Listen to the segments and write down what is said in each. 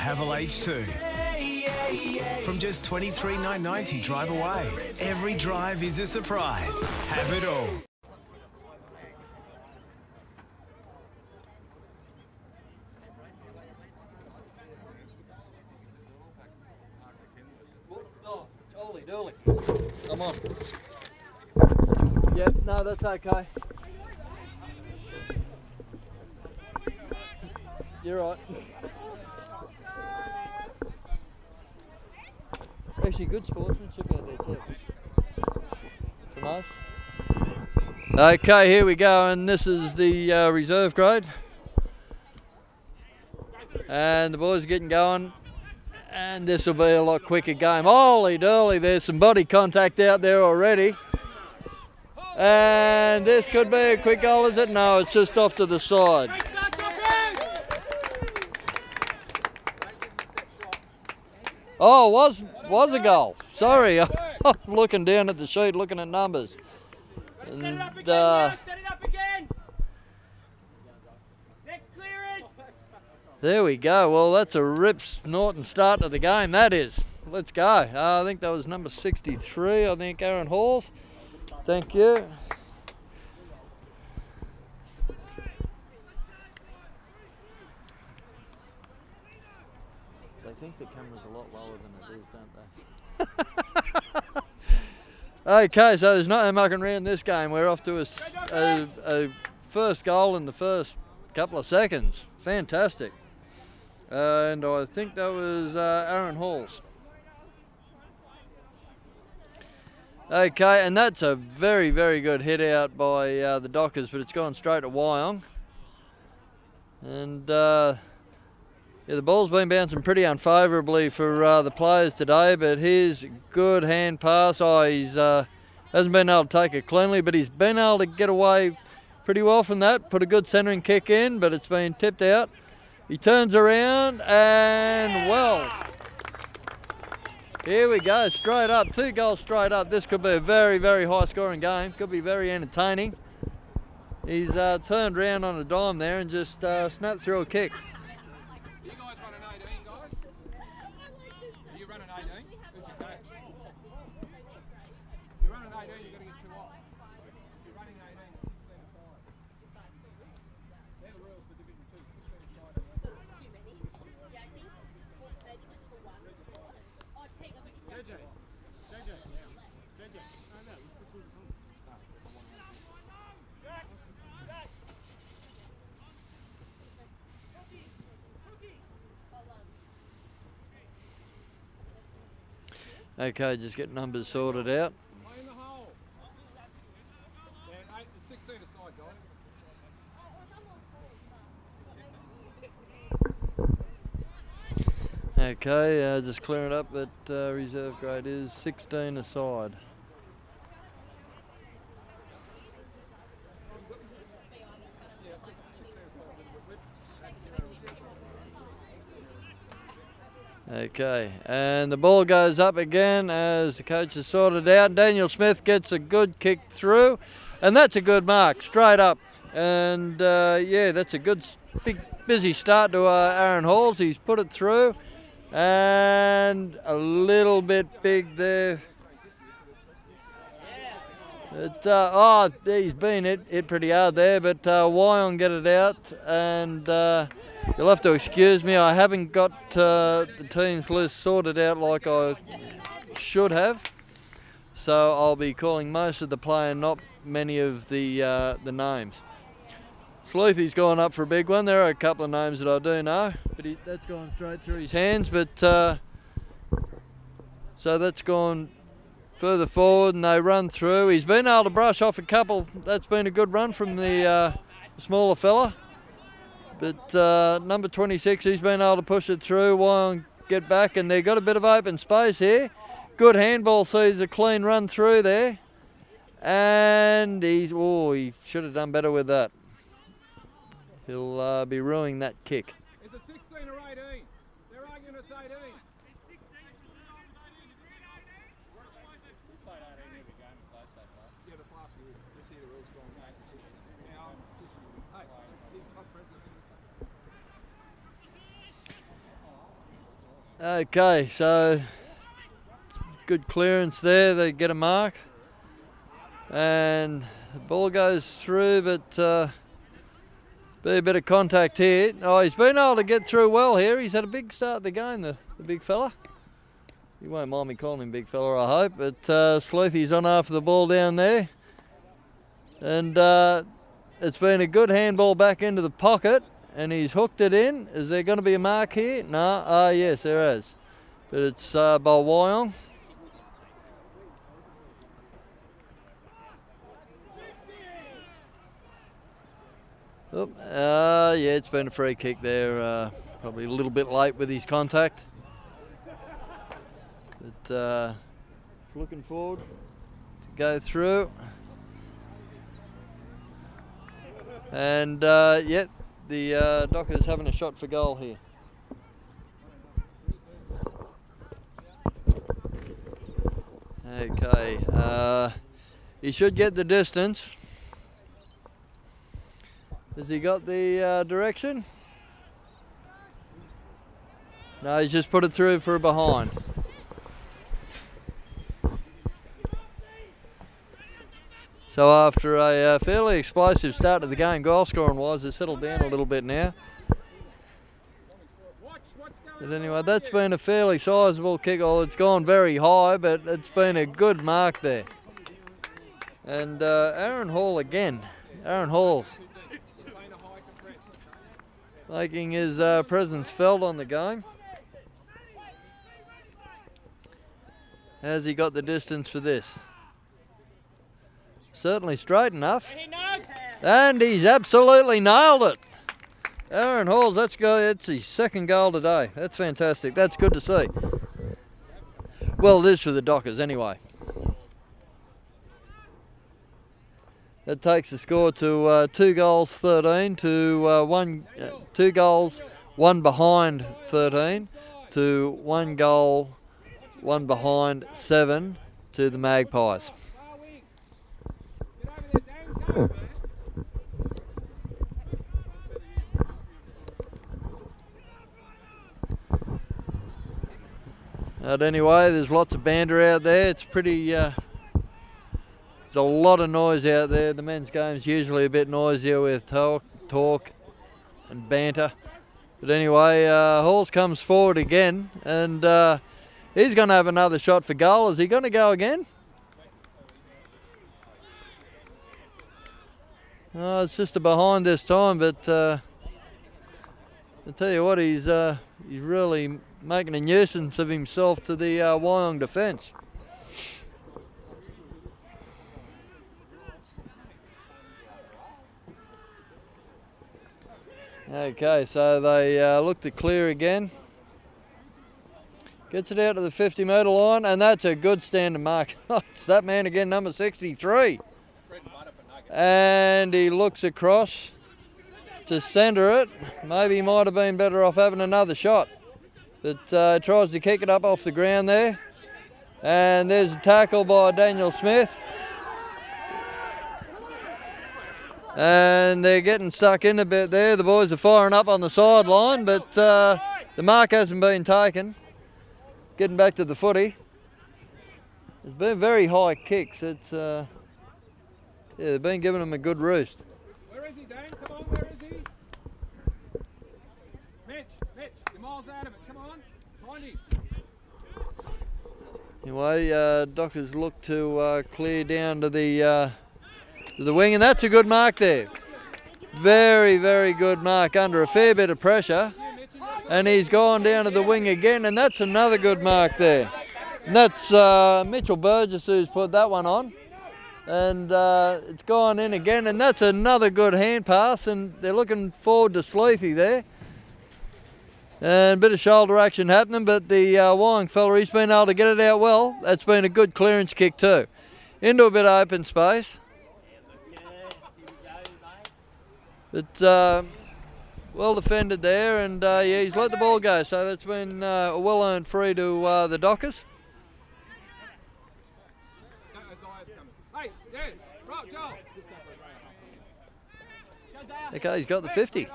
Havel H2. From just $23,990 drive away. Every drive is a surprise. Have it all. Dolly. Come on. Yep, no, that's okay. You're right. Actually, good sportsmanship out there too. So nice. Okay, here we go, and this is the reserve grade. And the boys are getting going. And this will be a lot quicker game. Holy dolly, there's some body contact out there already. And this could be a quick goal, is it? No, it's just off to the side. Oh, was a goal. Sorry, I'm looking down at the sheet, looking at numbers. And, set it up again. there we go. Well, that's a rip snorting start to the game, that is. Let's go. I think that was number 63, I think, Aaron Halls. Thank you. They think the camera's a lot lower than it is, don't they? Okay, so there's no mucking around this game. We're off to a first goal in the first couple of seconds. Fantastic. And I think that was Aaron Halls. Okay, and that's a very, very good hit out by the Dockers, but it's gone straight to Wyong. And yeah, the ball's been bouncing pretty unfavourably for the players today, but here's a good hand pass. Oh, he's hasn't been able to take it cleanly, but he's been able to get away pretty well from that. Put a good centering kick in, but it's been tipped out. He turns around and, well, here we go, straight up, 2 goals straight up. This could be a very, very high scoring game. Could be very entertaining. He's turned around on a dime there and just snapped through a kick. You guys run an 18, guys? Are you running 18? Who's your coach? You run an 18, you've got to get 2 off. You're running 18, 16 aside. They're the rules for Division 2, 16 aside. Okay, just get numbers sorted out. Play in the hole. Yeah, 16 aside, guys. Okay, just clearing up that reserve grade is 16 aside. Okay, and the ball goes up again as the coach has sorted out. Daniel Smith gets a good kick through, and that's a good mark, straight up. And yeah, that's a good, big, busy start to Aaron Halls. He's put it through, and a little bit big there. He's been hit pretty hard there, but Wyong get it out, and you'll have to excuse me, I haven't got the team's list sorted out like I should have, so I'll be calling most of the play and not many of the names. Sleuthy's gone up for a big one. There are a couple of names that I do know, but that's gone straight through his hands, but so that's gone further forward and they run through. He's been able to brush off a couple. That's been a good run from the smaller fella. But number 26, he's been able to push it through. Wyong get back, and they've got a bit of open space here. Good handball, sees a clean run through there. And he should have done better with that. He'll be ruining that kick. Is it 16 or 18? They're arguing it's 18. Yeah, this last year. This year the rules gone back to 16. Now, he's not president. Okay, so good clearance there. They get a mark. And the ball goes through, but be a bit of contact here. Oh, he's been able to get through well here. He's had a big start of the game, the big fella. You won't mind me calling him big fella, I hope. But Sleuthy's on after the ball down there. And it's been a good handball back into the pocket. And he's hooked it in. Is there going to be a mark here? No. Yes, there is. But it's by Wyong. Oh, yeah, it's been a free kick there. Probably a little bit late with his contact. But looking forward to go through. And yeah, the Dockers having a shot for goal here. Okay, he should get the distance. Has he got the direction? No, he's just put it through for a behind. So after a fairly explosive start to the game, goal scoring wise, it's settled down a little bit now. But anyway, that's been a fairly sizable kick. Well, it's gone very high, but it's been a good mark there. And Aaron Hall again. Aaron Hall's making his presence felt on the game. Has he got the distance for this? Certainly straight enough. And he's absolutely nailed it. Aaron Halls, that's his second goal today. That's fantastic. That's good to see. Well, it is for the Dockers anyway. That takes the score to 2 goals 13 to 2 goals 1 behind 13 to 1 goal 1 behind 7 to the Magpies. But anyway, there's lots of banter out there. It's pretty. There's a lot of noise out there. The men's game's usually a bit noisier with talk and banter. But anyway, Halls comes forward again, and he's going to have another shot for goal. Is he going to go again? Oh, it's just a behind this time, but I tell you what, he's really making a nuisance of himself to the Wyong defence. Okay, so they look to clear again. Gets it out to the 50-metre line, and that's a good standing mark. It's that man again, number 63. And he looks across to centre it. Maybe he might have been better off having another shot. But tries to kick it up off the ground there. And there's a tackle by Daniel Smith. And they're getting stuck in a bit there. The boys are firing up on the sideline, but the mark hasn't been taken. Getting back to the footy. There's been very high kicks. It's yeah, they've been giving them a good roost. Where is he, Dan? Come on, where is he? Mitch, you're miles out of it. Come on, find him. Anyway, Dockers look to clear down to the wing, and that's a good mark there. Very, very good mark under a fair bit of pressure. And he's gone down to the wing again, and that's another good mark there. And that's Mitchell Burgess who's put that one on. And it's gone in again, and that's another good hand pass, and they're looking forward to Sleuthy there. And a bit of shoulder action happening, but the Wyong fella, he's been able to get it out well. That's been a good clearance kick too. Into a bit of open space. But well defended there, and yeah, he's let the ball go, so that's been a well-earned free to the Dockers. Okay, he's got the 50.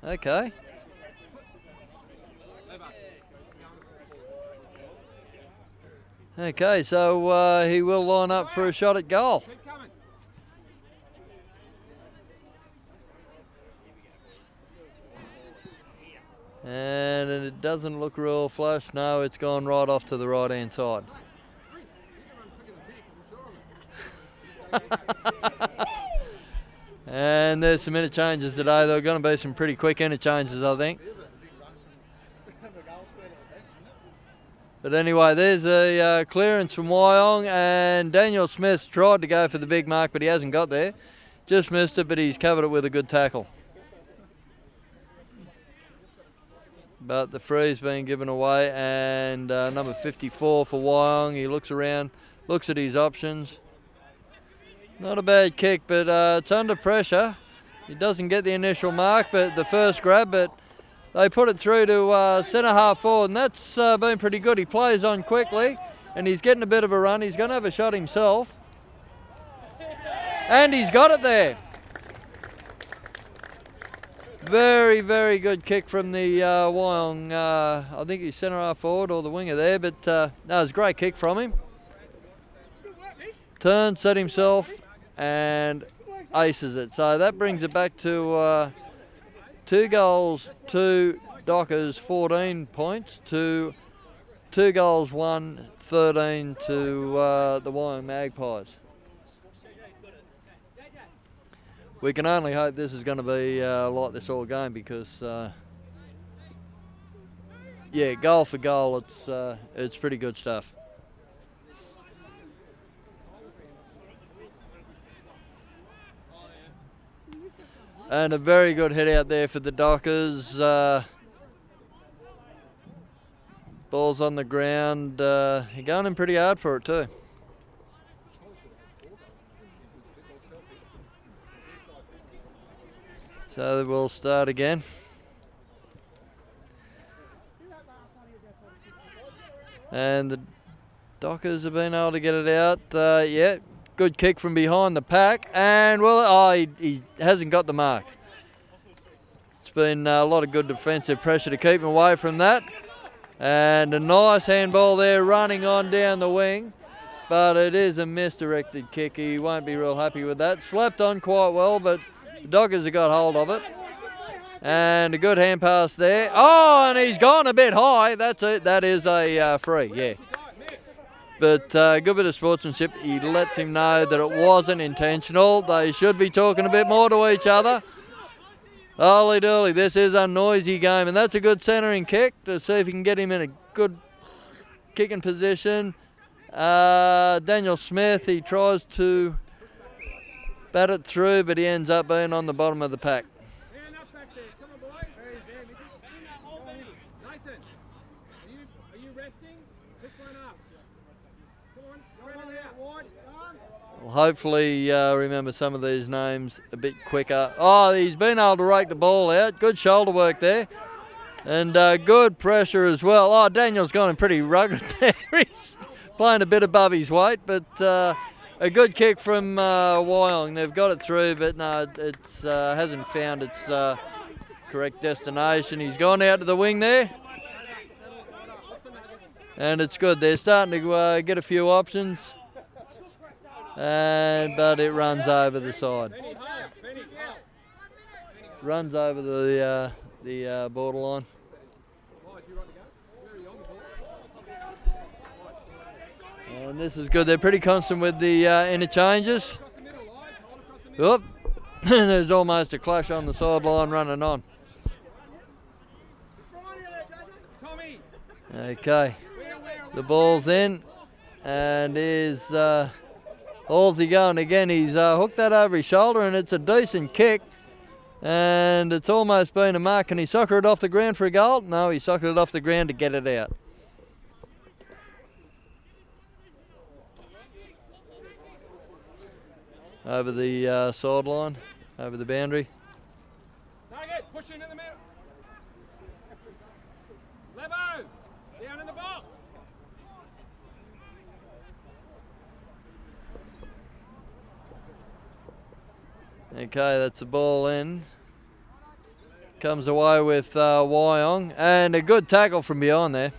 Okay. Okay, so he will line up for a shot at goal. Keep coming. And it doesn't look real flush. No, it's gone right off to the right-hand side. And there's some interchanges today. There are going to be some pretty quick interchanges, I think. But anyway, there's a clearance from Wyong, and Daniel Smith tried to go for the big mark, but he hasn't got there. Just missed it, but he's covered it with a good tackle. But the free's been given away, and number 54 for Wyong. He looks around, looks at his options. Not a bad kick, but it's under pressure. He doesn't get the initial mark, but the first grab, but they put it through to centre half forward, and that's been pretty good. He plays on quickly, and he's getting a bit of a run. He's going to have a shot himself. And he's got it there. Very, very good kick from the Wyong. I think he's centre half forward or the winger there, but no, it was a great kick from him. Turns, set himself, and aces it. So that brings it back to 2 goals, 2 Dockers, 14 points, to 2 goals, 1, 13 to the Wyong Magpies. We can only hope this is going to be like this all game because, yeah, goal for goal, it's pretty good stuff. And a very good hit out there for the Dockers. Ball's on the ground. You're going in pretty hard for it too. So we'll start again. And the Dockers have been able to get it out. Yeah, good kick from behind the pack. And, well, he hasn't got the mark. It's been a lot of good defensive pressure to keep him away from that. And a nice handball there running on down the wing. But it is a misdirected kick. He won't be real happy with that. Slapped on quite well, but the Dockers have got hold of it. And a good hand pass there. Oh, and he's gone a bit high. That's it. That is a free, yeah. But a good bit of sportsmanship. He lets him know that it wasn't intentional. They should be talking a bit more to each other. Holy dooly, this is a noisy game. And that's a good centering kick to see if he can get him in a good kicking position. Daniel Smith, he tries to bat it through, but he ends up being on the bottom of the pack. Man up back there. Come on, boys. Nathan, are you resting? Pick one up. Come on, spread it out. We'll hopefully remember some of these names a bit quicker. Oh, he's been able to rake the ball out. Good shoulder work there. And good pressure as well. Oh, Daniel's gone pretty rugged there. He's playing a bit above his weight, but a good kick from Wyong. They've got it through, but no, it hasn't found its correct destination. He's gone out to the wing there. And it's good. They're starting to get a few options. But it runs over the side. Runs over the borderline. And this is good. They're pretty constant with the interchanges. Oop. There's almost a clash on the sideline running on. Okay. The ball's in. And here's Halsey going again. He's hooked that over his shoulder, and it's a decent kick. And it's almost been a mark. Can he soccer it off the ground for a goal? No, he soccered it off the ground to get it out. Over the sideline, over the boundary. Target, push in the middle. Levo, down in the box. Okay, that's the ball in. Comes away with Wyong, and a good tackle from behind there.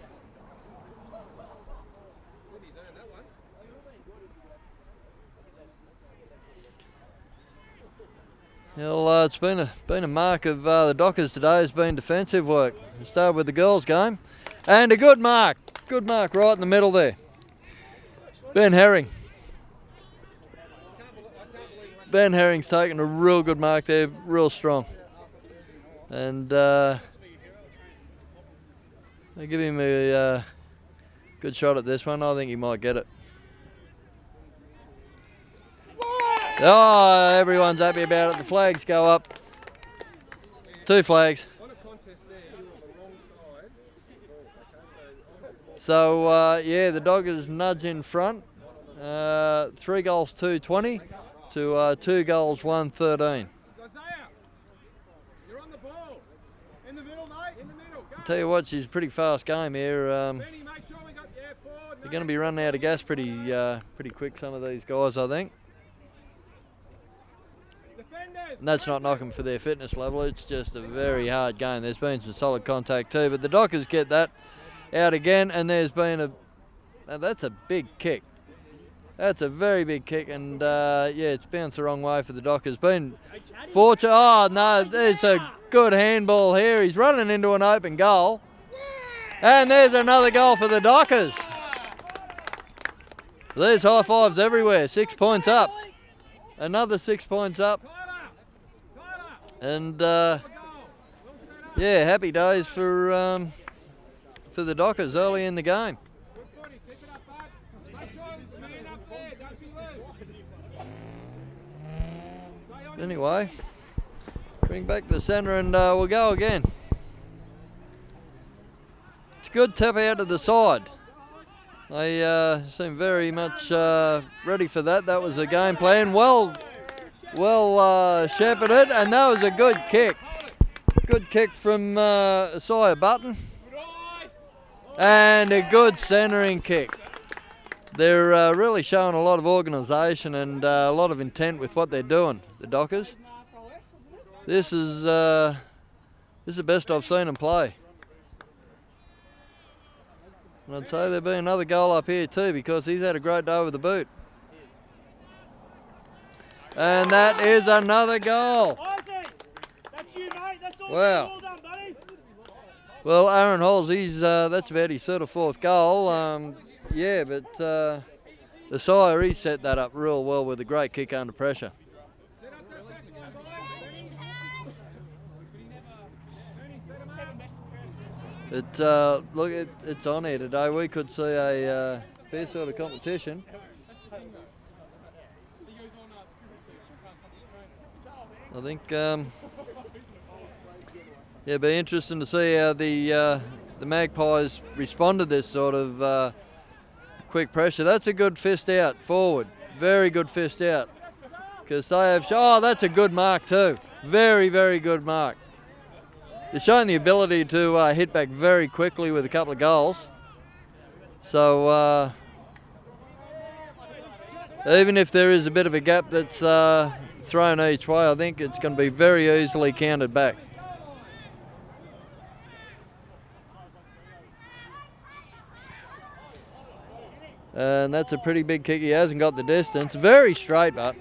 Well, it's been a mark of the Dockers today. Has been defensive work. We started with the girls' game, and a good mark right in the middle there. Ben Herring. Ben Herring's taken a real good mark there, real strong, and they give him a good shot at this one. I think he might get it. Oh, everyone's happy about it. The flags go up. 2 flags. So, yeah, the Doggers nudge in front. 3 goals 2-20 to 2 goals 1-13. You're on the ball. In the middle, mate. In the middle. Go. I'll tell you what, she's a pretty fast game here. Benny, make sure we got forward. They're going to be running out of gas pretty quick, some of these guys, I think. And that's not knocking for their fitness level. It's just a very hard game. There's been some solid contact too, but the Dockers get that out again, and there's been that's a big kick. That's a very big kick, and yeah, it's bounced the wrong way for the Dockers. Been fortunate. Oh no, there's a good handball here. He's running into an open goal, and there's another goal for the Dockers. There's high fives everywhere. 6 points up. Another 6 points up. And yeah, happy days for the Dockers early in the game. Anyway, bring back the centre and we'll go again. It's a good tap out to the side. They seem very much ready for that. That was the game plan. Well shepherded, and that was a good kick. Good kick from Sawyer Button. And a good centering kick. They're really showing a lot of organisation and a lot of intent with what they're doing, the Dockers. This is the best I've seen them play. And I'd say there'll be another goal up here too, because he's had a great day with the boot. And that is another goal. That's you, mate. That's all. Wow. Well done, buddy. Well, Aaron Halls, that's about his third or fourth goal. Yeah, but the Sire, he set that up real well with a great kick under pressure. Look, it's on here today. We could see a fair sort of competition. I think, yeah, it'd be interesting to see how the Magpies respond to this sort of quick pressure. That's a good fist out forward. Very good fist out. Because they have, that's a good mark too. Very, very good mark. They're showing the ability to hit back very quickly with a couple of goals. So even if there is a bit of a gap that's thrown each way, I think it's going to be very easily counted back. And that's a pretty big kick. He hasn't got the distance. Very straight, but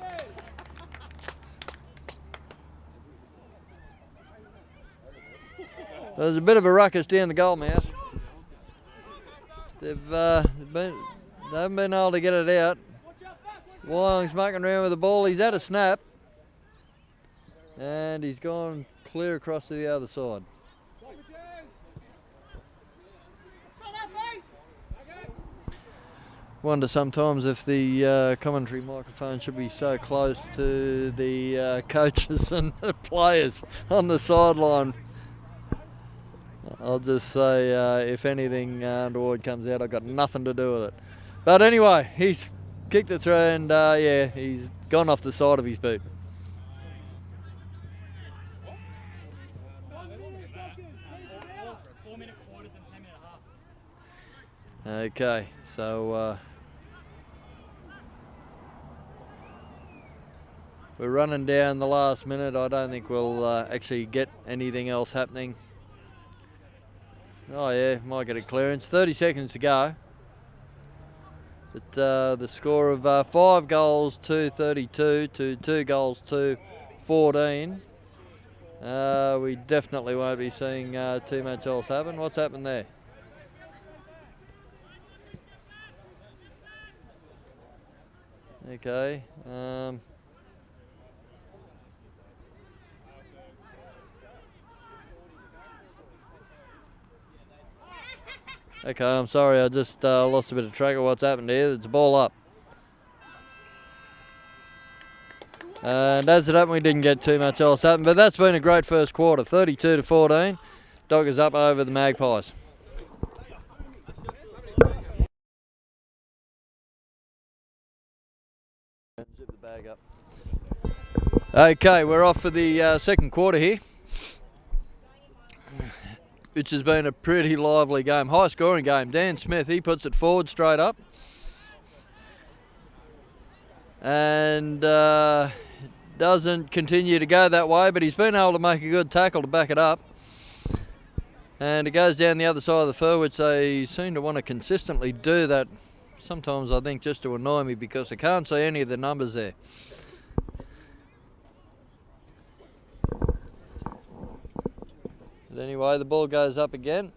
there's a bit of a ruckus down the goal mouth. They haven't been able to get it out. Wyong's mucking around with the ball. He's had a snap. And he's gone clear across to the other side. Wonder sometimes if the commentary microphone should be so close to the coaches and the players on the sideline. I'll just say, if anything untoward comes out, I've got nothing to do with it. But anyway, he's kicked it through and, yeah, he's gone off the side of his boot. Okay, so we're running down the last minute. I don't think we'll actually get anything else happening. Oh yeah, might get a clearance. 30 seconds to go. But the score of 5 goals 2-32 to 2 goals 2 14. We definitely won't be seeing too much else happen. What's happened there? Okay. Okay, I'm sorry, I just lost a bit of track of what's happened here. It's a ball up. And as it happened, we didn't get too much else happen, but that's been a great first quarter. 32-14. Dockers up over the Magpies. Zip the bag up. Okay, we're off for the second quarter here, which has been a pretty lively game. High scoring game. Dan Smith, he puts it forward straight up. And doesn't continue to go that way, but he's been able to make a good tackle to back it up. And it goes down the other side of the fur, which they seem to want to consistently do that. Sometimes I think just to annoy me because I can't see any of the numbers there. But anyway, the ball goes up again.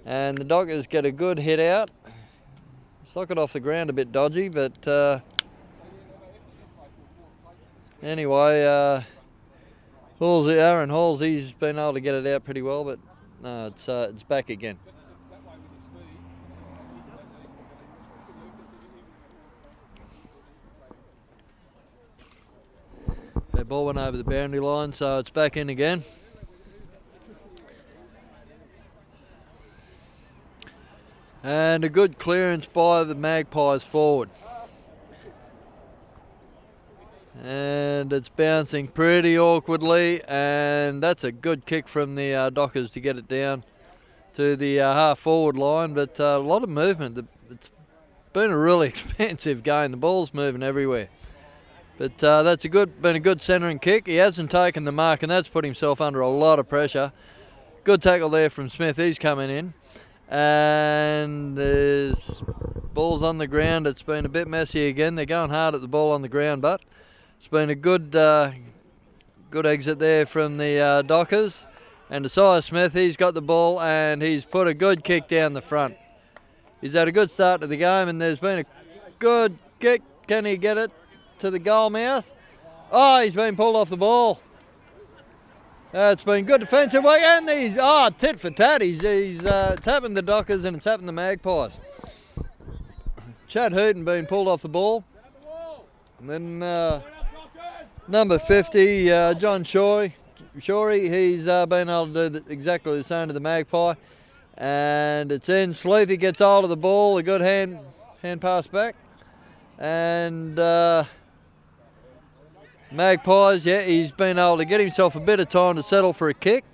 And the Dockers get a good hit out. Sock it off the ground a bit dodgy, but anyway, Aaron Halls, he's been able to get it out pretty well, but no, it's back again. The ball went over the boundary line, so it's back in again. And a good clearance by the Magpies forward. And it's bouncing pretty awkwardly, and that's a good kick from the Dockers to get it down to the half forward line, but a lot of movement. It's been a really expensive game. The ball's moving everywhere. But that's been a good centering kick. He hasn't taken the mark, and that's put himself under a lot of pressure. Good tackle there from Smith. He's coming in. And there's balls on the ground. It's been a bit messy again. They're going hard at the ball on the ground, but it's been a good exit there from the Dockers. And Isaiah Smith, he's got the ball, and he's put a good kick down the front. He's had a good start to the game, and there's been a good kick. Can he get it to the goal mouth? Oh, he's been pulled off the ball. It's been good defensive work, and he's tit for tat. It's happened the Dockers and it's happened the Magpies. Chad Hooton being pulled off the ball, and then number 50, John Shorey, he's been able to do exactly the same to the Magpie, and it's in. Sleethy gets hold of the ball, a good hand pass back, and Magpies, yeah, he's been able to get himself a bit of time to settle for a kick,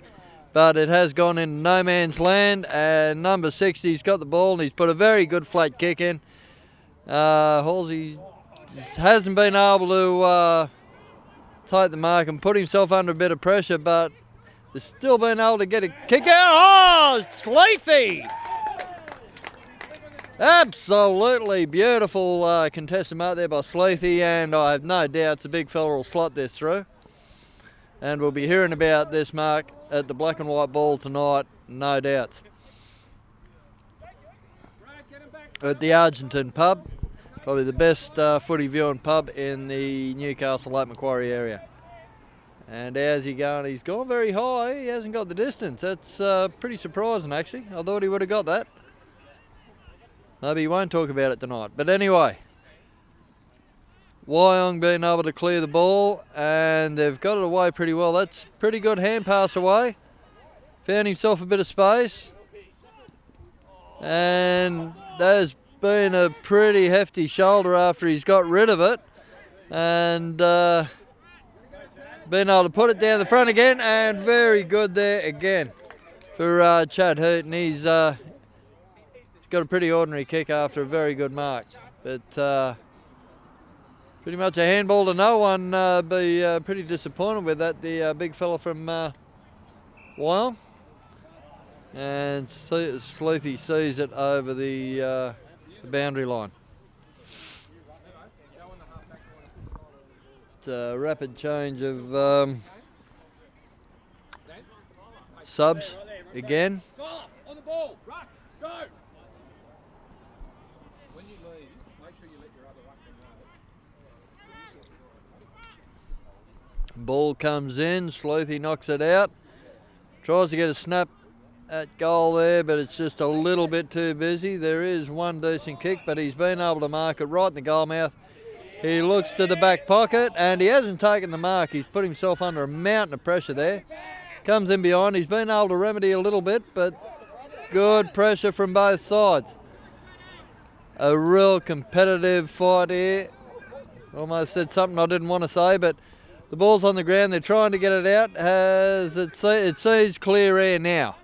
but it has gone into no man's land, and number 60's got the ball, and he's put a very good flat kick in. Halsey hasn't been able to take the mark and put himself under a bit of pressure, but he's still been able to get a kick out. Oh, Sleethy! Absolutely beautiful contested mark there by Sleethy, and I have no doubts the big fella will slot this through. And we'll be hearing about this mark at the Black and White Ball tonight, no doubts. At the Argenton pub, probably the best footy viewing pub in the Newcastle Lake Macquarie area. And how's he going? He's gone very high. He hasn't got the distance. That's pretty surprising, actually. I thought he would have got that. Maybe he won't talk about it tonight. But anyway, Wyong being able to clear the ball, and they've got it away pretty well. That's pretty good hand pass away. Found himself a bit of space. And there's been a pretty hefty shoulder after he's got rid of it. And been able to put it down the front again, and very good there again for Chad Hooton. He's got a pretty ordinary kick after a very good mark. But pretty much a handball to no one. Be pretty disappointed with that, the big fella from Wyong. And Sleethy sees it over the boundary line. rapid change of subs again. On the ball, ruck, go. When you leave, make sure you let your other ruckman know. Ball comes in, Sleuthy knocks it out. Tries to get a snap at goal there, but it's just a little bit too busy. There is one decent kick, but he's been able to mark it right in the goal mouth. He looks to the back pocket, and he hasn't taken the mark. He's put himself under a mountain of pressure there. Comes in behind. He's been able to remedy a little bit, but good pressure from both sides. A real competitive fight here. Almost said something I didn't want to say, but the ball's on the ground. They're trying to get it out. It sees clear air now.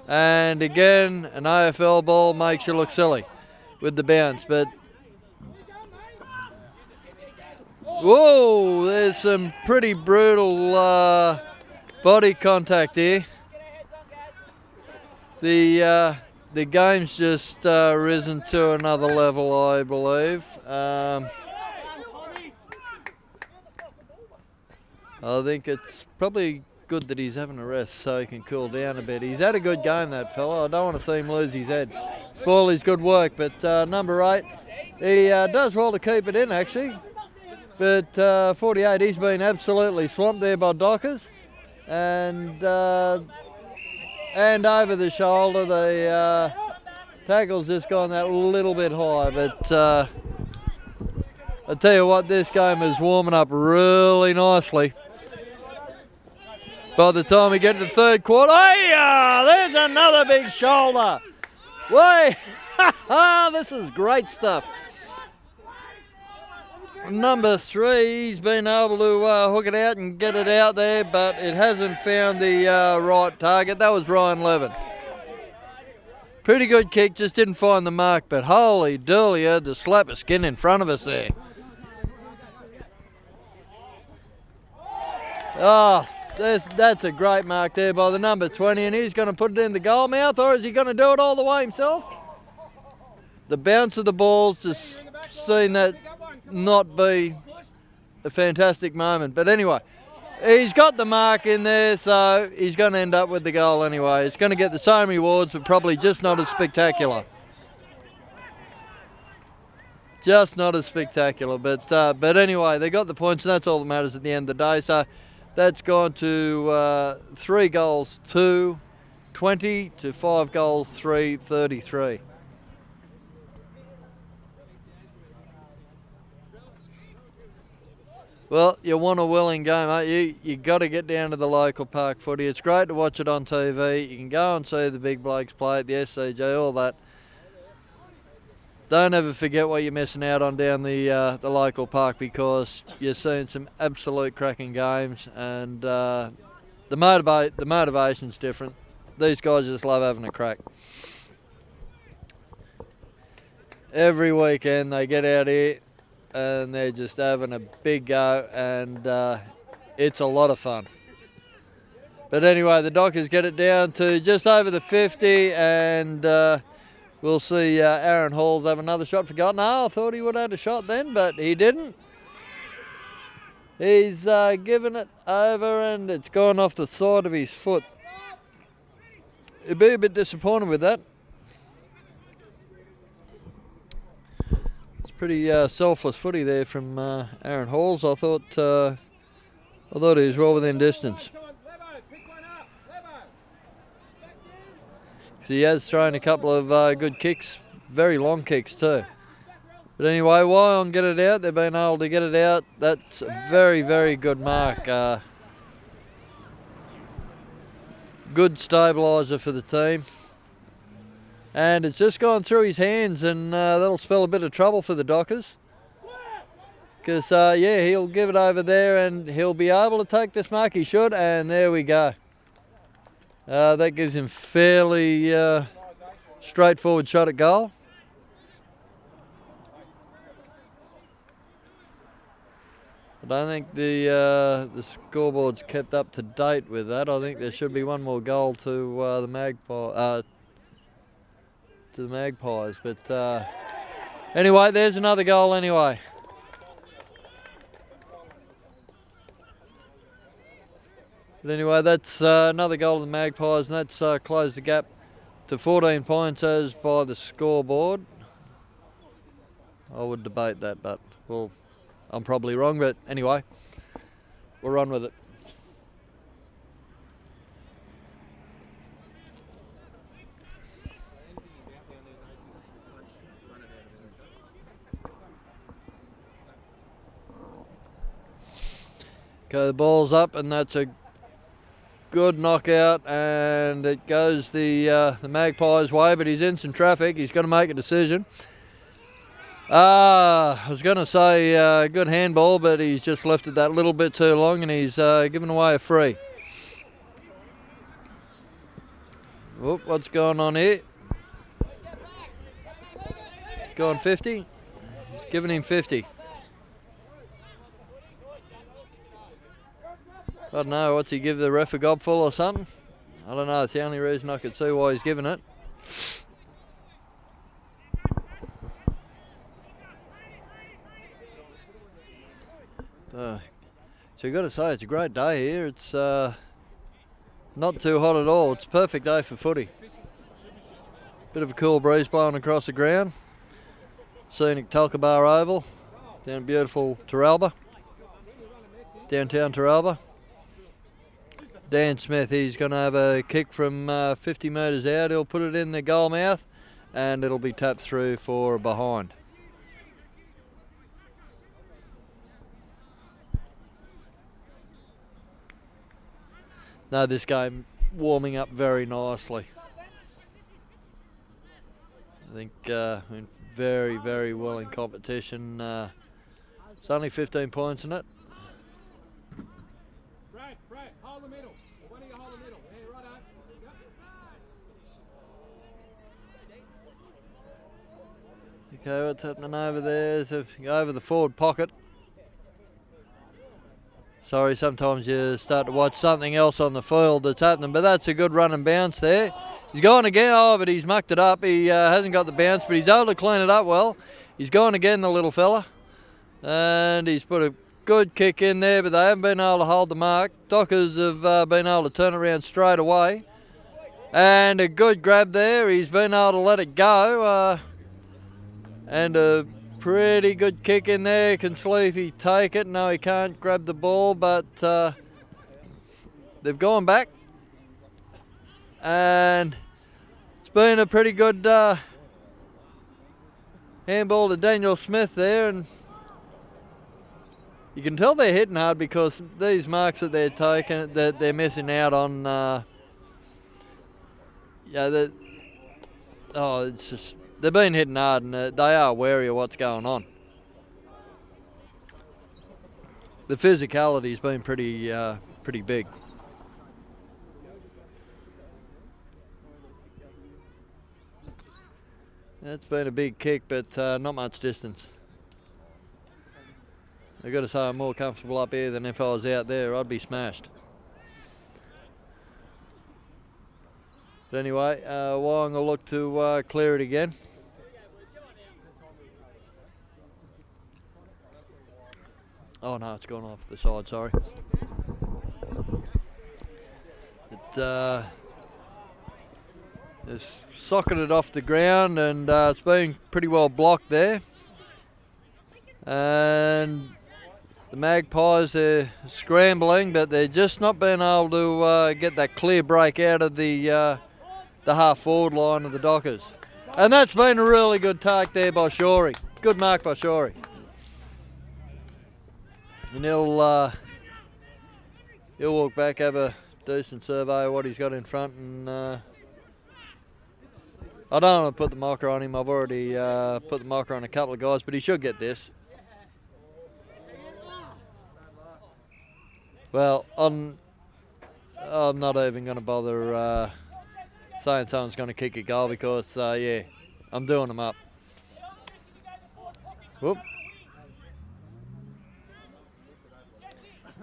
And again, an AFL ball makes you look silly with the bounce. But whoa, there's some pretty brutal body contact here. The game's just risen to another level, I believe. I think it's probably good that he's having a rest so he can cool down a bit. He's had a good game, that fella. I don't want to see him lose his head. Spoil his good work, but number 8, he does well to keep it in, actually. But 48, he's been absolutely swamped there by Dockers. And over the shoulder, the tackle's just gone that little bit high. But I tell you what, this game is warming up really nicely. By the time we get to the third quarter, there's another big shoulder. Way, this is great stuff. Number 3, he's been able to hook it out and get it out there, but it hasn't found the right target. That was Ryan Levin. Pretty good kick, just didn't find the mark, but holy dooly, had to slap a skin in front of us there. Oh, that's a great mark there by the number 20, and he's going to put it in the goal mouth, or is he going to do it all the way himself? The bounce of the ball's just seen that not be a fantastic moment. But anyway, he's got the mark in there, so he's going to end up with the goal anyway. It's going to get the same rewards, but probably just not as spectacular. Just not as spectacular. But anyway, they got the points, and that's all that matters at the end of the day. So that's gone to 3 goals, 2, 20 to 5 goals, 3, 33. Well, you want a willing game, aren't you? You got to get down to the local park footy. It's great to watch it on TV. You can go and see the big blokes play at the SCG, all that. Don't ever forget what you're missing out on down the local park, because you're seeing some absolute cracking games, and the motivation's different. These guys just love having a crack. Every weekend they get out here and they're just having a big go, and it's a lot of fun. But anyway, the Dockers get it down to just over the 50, and we'll see Aaron Halls have another shot for goal. No, I thought he would have had a shot then, but he didn't. He's given it over, and it's gone off the side of his foot. He'd be a bit disappointed with that. It's pretty selfless footy there from Aaron Halls. I thought he was well within distance. So he has thrown a couple of good kicks, very long kicks too. But anyway, Wyong get it out. They've been able to get it out. That's a very, very good mark. Good stabiliser for the team. And it's just gone through his hands, and that'll spell a bit of trouble for the Dockers. Because, he'll give it over there, and he'll be able to take this mark. He should, and there we go. That gives him fairly straightforward shot at goal. I don't think the scoreboard's kept up to date with that. I think there should be one more goal to the Magpies. But anyway, there's another goal anyway. But anyway, that's another goal of the Magpies, and that's closed the gap to 14 points as by the scoreboard. I would debate that, but, well, I'm probably wrong, but anyway, we'll run with it. Okay, the ball's up, and that's a good knockout, and it goes the Magpies' way, but he's in some traffic. He's going to make a decision. I was going to say good handball, but he's just left it that little bit too long, and he's given away a free. Whoop, what's going on here? He's gone 50. He's given him 50. I don't know, what's he give the ref a gobful or something? I don't know, it's the only reason I could see why he's giving it. So you've got to say, it's a great day here. It's not too hot at all. It's a perfect day for footy. Bit of a cool breeze blowing across the ground. Scenic Tulkabar Oval, down beautiful Taralba, downtown Taralba. Dan Smith, he's going to have a kick from 50 metres out. He'll put it in the goal mouth, and it'll be tapped through for a behind. No, this game warming up very nicely. I think very, very well in competition. It's only 15 points in it. Brad, hold the middle. One of you hold the middle. Yeah, right up. Yep. Okay, what's happening over there? So go over the forward pocket. Sorry, sometimes you start to watch something else on the field that's happening, but that's a good run and bounce there. He's gone again, but he's mucked it up. He hasn't got the bounce, but he's able to clean it up well. He's gone again, the little fella. And he's put a good kick in there, but they haven't been able to hold the mark. Dockers have been able to turn it around straight away. And a good grab there. He's been able to let it go. And a pretty good kick in there. Can Sleepy take it? No, he can't grab the ball, but they've gone back. And it's been a pretty good handball to Daniel Smith there, and you can tell they're hitting hard because these marks that they're taking, that they're missing out on. It's just they've been hitting hard, and they are wary of what's going on. The physicality's been pretty big. It's been a big kick, but not much distance. I've got to say, I'm more comfortable up here than if I was out there. I'd be smashed. But anyway, Wyong will look to clear it again. Oh no, it's gone off the side, sorry. It's socketed off the ground, and it's been pretty well blocked there. And the Magpies, they're scrambling, but they're just not being able to get that clear break out of the half-forward line of the Dockers. And that's been a really good take there by Shorey. Good mark by Shorey. And he'll walk back, have a decent survey of what he's got in front, and I don't want to put the mocker on him. I've already put the mocker on a couple of guys, but he should get this. Well, I'm not even going to bother saying someone's going to kick a goal because, yeah, I'm doing them up. Whoop.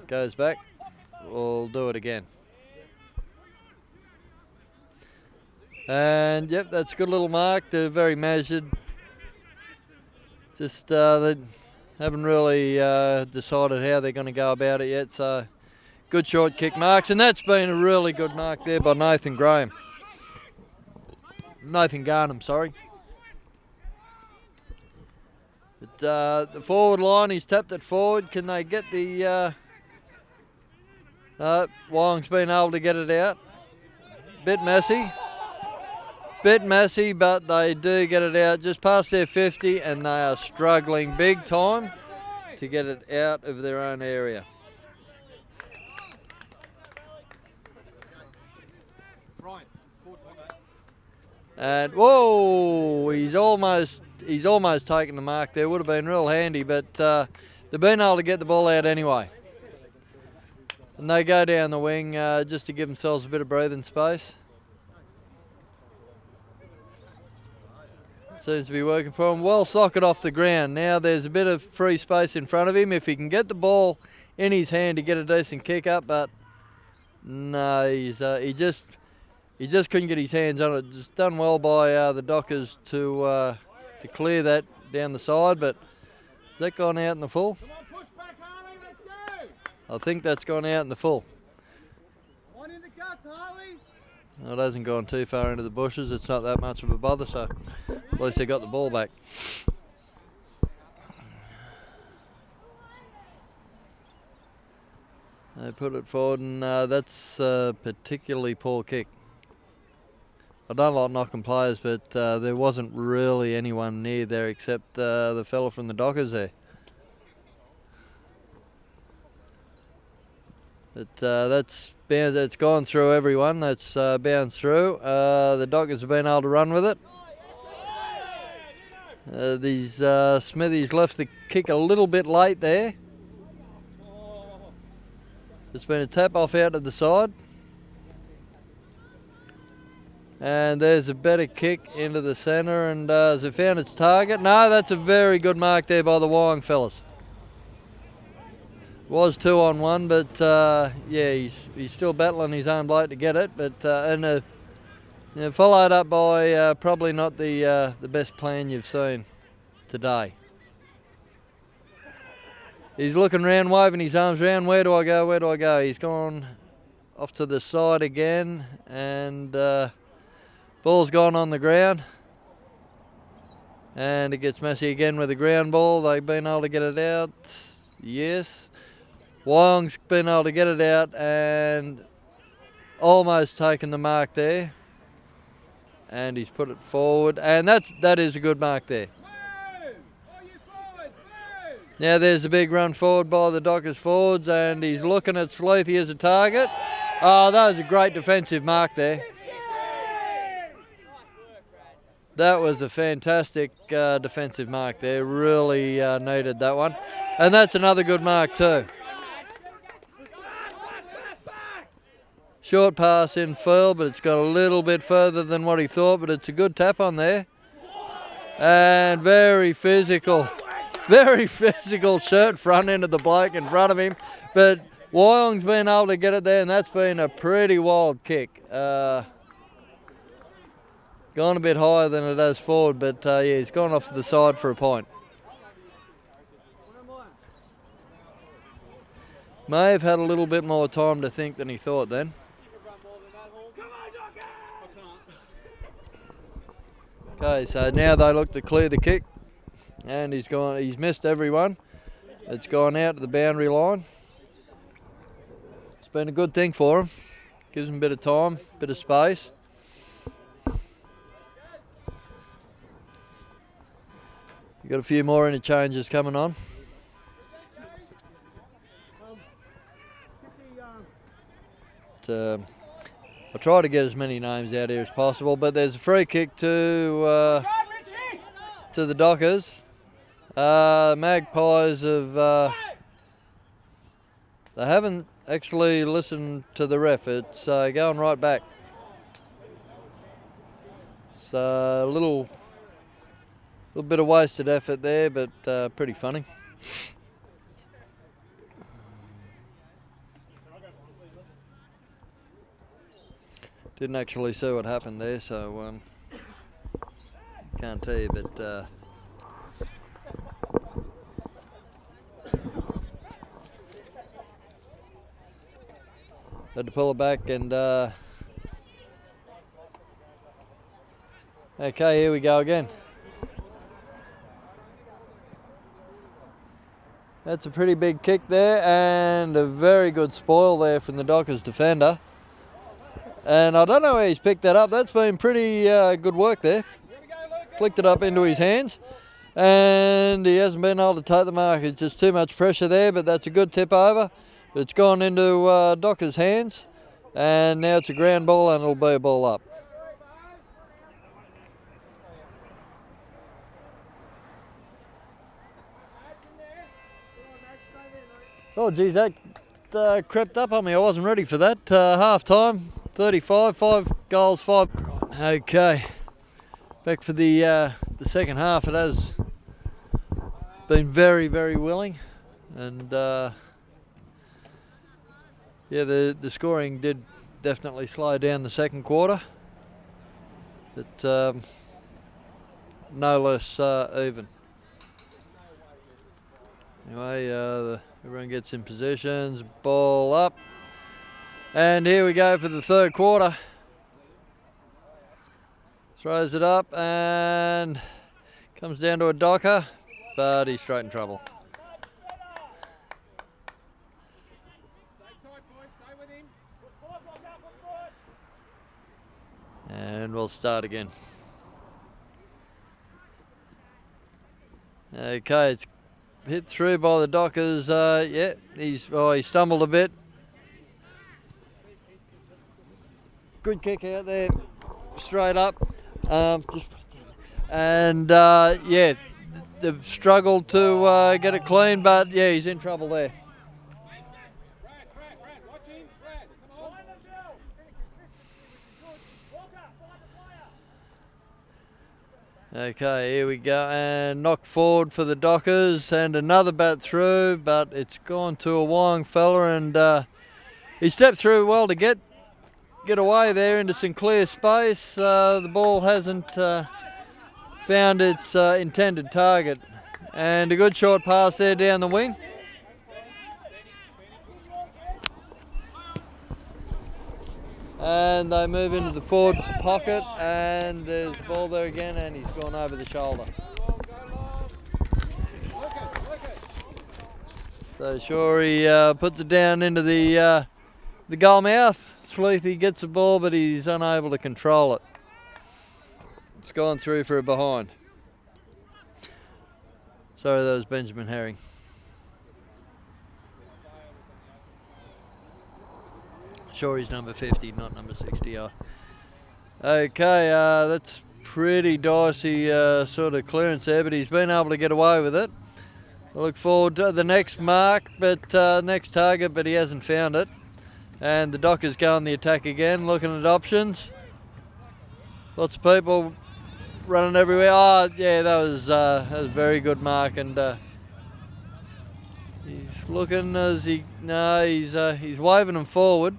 Goes back. We'll do it again. And, yep, that's a good little mark. They're very measured. Just they haven't really decided how they're going to go about it yet, so Good short kick marks, and that's been a really good mark there by Nathan Garnham, sorry. But, the forward line, he's tapped it forward. Can they get the... Wyong's been able to get it out. Bit messy, but they do get it out just past their 50, and they are struggling big time to get it out of their own area. And whoa, he's almost taken the mark there. Would have been real handy, but they've been able to get the ball out anyway. And they go down the wing just to give themselves a bit of breathing space. Seems to be working for him. Well socket off the ground. Now there's a bit of free space in front of him. If he can get the ball in his hand to get a decent kick up, but no, he just couldn't get his hands on it. Just done well by the Dockers to clear that down the side, but has that gone out in the full? I think that's gone out in the full. One in the gut, Harley. Well, it hasn't gone too far into the bushes. It's not that much of a bother, so at least they got the ball back. They put it forward, and that's a particularly poor kick. I don't like knocking players, but there wasn't really anyone near there except the fella from the Dockers there. But it's gone through everyone. That's bounced through. The Dockers have been able to run with it. These Smithies left the kick a little bit late there. It's been a tap off out to the side. And there's a better kick into the centre, and has it found its target? No, that's a very good mark there by the Wyong fellas. Was 2 on 1, but yeah, he's still battling his own bloke to get it. But followed up by probably not the best plan you've seen today. He's looking round, waving his arms around. Where do I go? Where do I go? He's gone off to the side again, and ball's gone on the ground. And it gets messy again with the ground ball. They've been able to get it out. Yes. Wyong's been able to get it out and almost taken the mark there. And he's put it forward. And that is a good mark there. Now there's a big run forward by the Dockers forwards, and he's looking at Sleuthy as a target. Oh, that was a great defensive mark there. That was a fantastic defensive mark there. Really needed that one. And that's another good mark too. Short pass in field, but it's got a little bit further than what he thought, but it's a good tap on there. And very physical shirt front into the bloke in front of him. But Wyong's been able to get it there, and that's been a pretty wild kick. Gone a bit higher than it has forward, but yeah, he's gone off to the side for a point. May have had a little bit more time to think than he thought then. Okay, so now they look to clear the kick, and he's missed everyone. It's gone out to the boundary line. It's been a good thing for him. Gives him a bit of time, a bit of space. You've got a few more interchanges coming on. I'll try to get as many names out here as possible, but there's a free kick to the Dockers. Magpies have they haven't actually listened to the ref. It's going right back. It's a little bit of wasted effort there, but pretty funny. Didn't actually see what happened there, so can't tell you, but Had to pull it back and okay, here we go again. That's a pretty big kick there and a very good spoil there from the Dockers defender. And I don't know how he's picked that up. That's been pretty good work there. Flicked it up into his hands and he hasn't been able to take the mark. It's just too much pressure there, but that's a good tip over. But it's gone into Docker's hands and now it's a ground ball and it'll be a ball up. Oh geez, that crept up on me. I wasn't ready for that. Half time, 35, 5 goals, 5. Right, okay, back for the second half. It has been very, very willing, and yeah, the scoring did definitely slow down the second quarter, but no less even. Anyway, everyone gets in positions, ball up, and here we go for the third quarter. Throws it up and comes down to a Docker, but he's straight in trouble. And we'll start again. Okay, it's hit through by the Dockers. Yeah, he stumbled a bit. Good kick out there, straight up. And yeah, they've struggled to get it clean, but yeah, he's in trouble there. Okay, here we go, and knock forward for the Dockers, and another bat through, but it's gone to a Wyong fella, and he stepped through well to get away there into some clear space. The ball hasn't found its intended target, and a good short pass there down the wing. And they move into the forward pocket, and there's the ball there again, and he's gone over the shoulder. So Shorey puts it down into the goal mouth. Sleethy gets the ball, but he's unable to control it. It's gone through for a behind. Sorry, that was Benjamin Herring. Sure, he's number 50, not number 60. Okay, that's pretty dicey sort of clearance there, but he's been able to get away with it. I look forward to the next mark, but next target, but he hasn't found it. And the Dockers go on the attack again, looking at options. Lots of people running everywhere. Oh, yeah, that was a very good mark, and he's looking as he's waving them forward.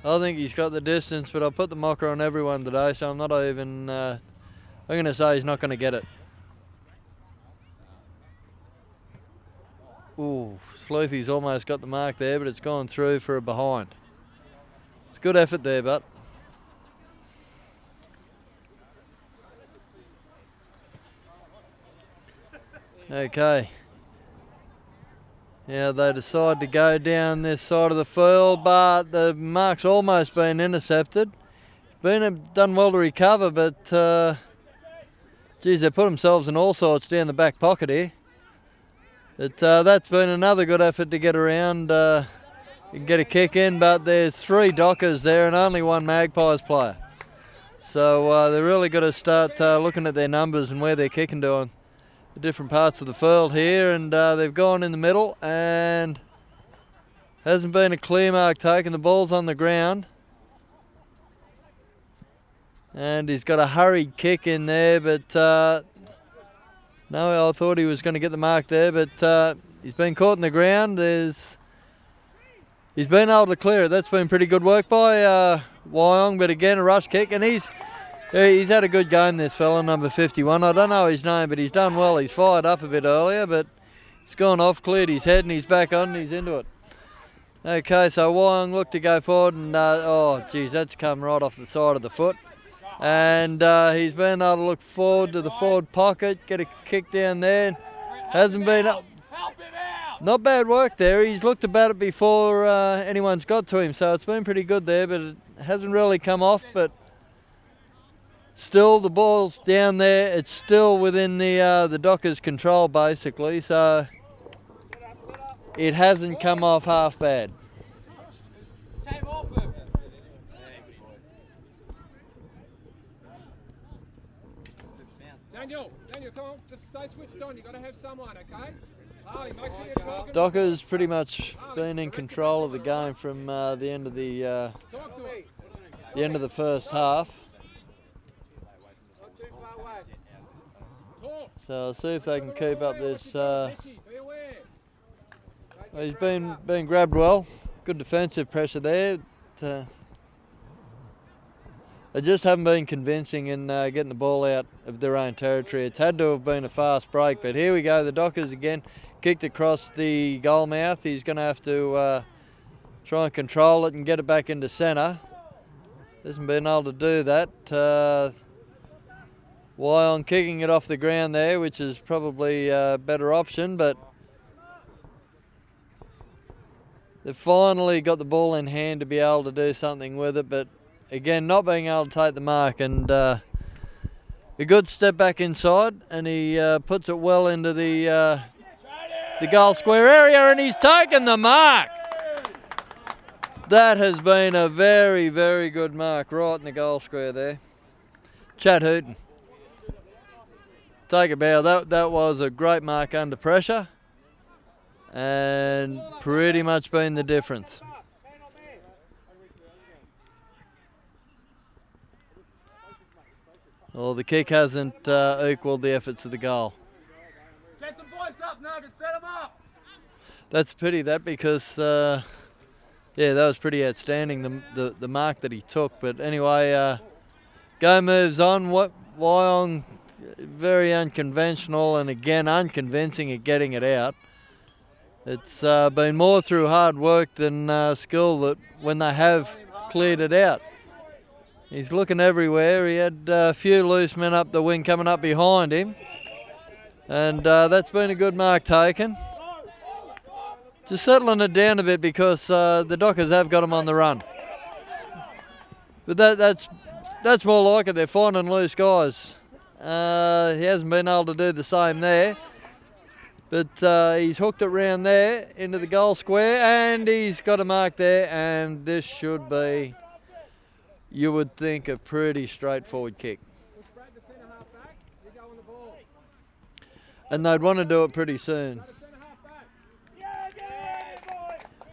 I think he's got the distance, but I'll put the mocker on everyone today, so I'm not even... I'm going to say he's not going to get it. Ooh, Sleuthy's almost got the mark there, but it's gone through for a behind. It's a good effort there, but... Okay. Yeah, they decide to go down this side of the field, but the mark's almost been intercepted. Done well to recover, but geez, they put themselves in all sorts down the back pocket here. That's been another good effort to get around and get a kick in, but there's 3 Dockers there and only 1 Magpies player. So they're really got to start looking at their numbers and where they're kicking to on the different parts of the field here, and they've gone in the middle and hasn't been a clear mark taken. The ball's on the ground and he's got a hurried kick in there, but no, I thought he was going to get the mark there, but he's been caught in the ground. He's been able to clear it. That's been pretty good work by Wyong, but again a rush kick, and he's had a good game, this fella, number 51. I don't know his name, but he's done well. He's fired up a bit earlier, but he's gone off, cleared his head, and he's back on, and he's into it. Okay, so Wyong looked to go forward and, oh, geez, that's come right off the side of the foot. And he's been able to look forward to the forward pocket, get a kick down there. Hasn't been up. Not bad work there. He's looked about it before anyone's got to him, so it's been pretty good there, but it hasn't really come off. But still, the ball's down there. It's still within the Dockers' control, basically, so it hasn't come off half bad. Daniel, come on, just stay switched on. You've got to have someone, okay? Harley, make sure you're talking. Dockers pretty much been in control of the game from the end of the end of the first half. So I'll see if they can keep up this. He's been grabbed well. Good defensive pressure there. They just haven't been convincing in getting the ball out of their own territory. It's had to have been a fast break, but here we go. The Dockers again kicked across the goal mouth. He's going to have to try and control it and get it back into centre. Hasn't been able to do that. Wyong kicking it off the ground there, which is probably a better option, but they've finally got the ball in hand to be able to do something with it, but again, not being able to take the mark, and a good step back inside, and he puts it well into the goal square area, and he's taken the mark. That has been a very, very good mark right in the goal square there. Chad Hooton. Take a bow. That was a great mark under pressure, and pretty much been the difference. Well, the kick hasn't equalled the efforts of the goal. Get some boys up, Nugget. Set them up. That's a pity, that, because yeah, that was pretty outstanding, the mark that he took. But anyway, game moves on. Wyong, very unconventional, and again unconvincing at getting it out. It's been more through hard work than skill that when they have cleared it out. He's looking everywhere. He had a few loose men up the wing coming up behind him. And that's been a good mark taken. Just settling it down a bit because the Dockers have got him on the run. But that's more like it. They're finding loose guys. He hasn't been able to do the same there. But he's hooked it round there into the goal square, and he's got a mark there, and this should be, you would think, a pretty straightforward kick. And they'd want to do it pretty soon.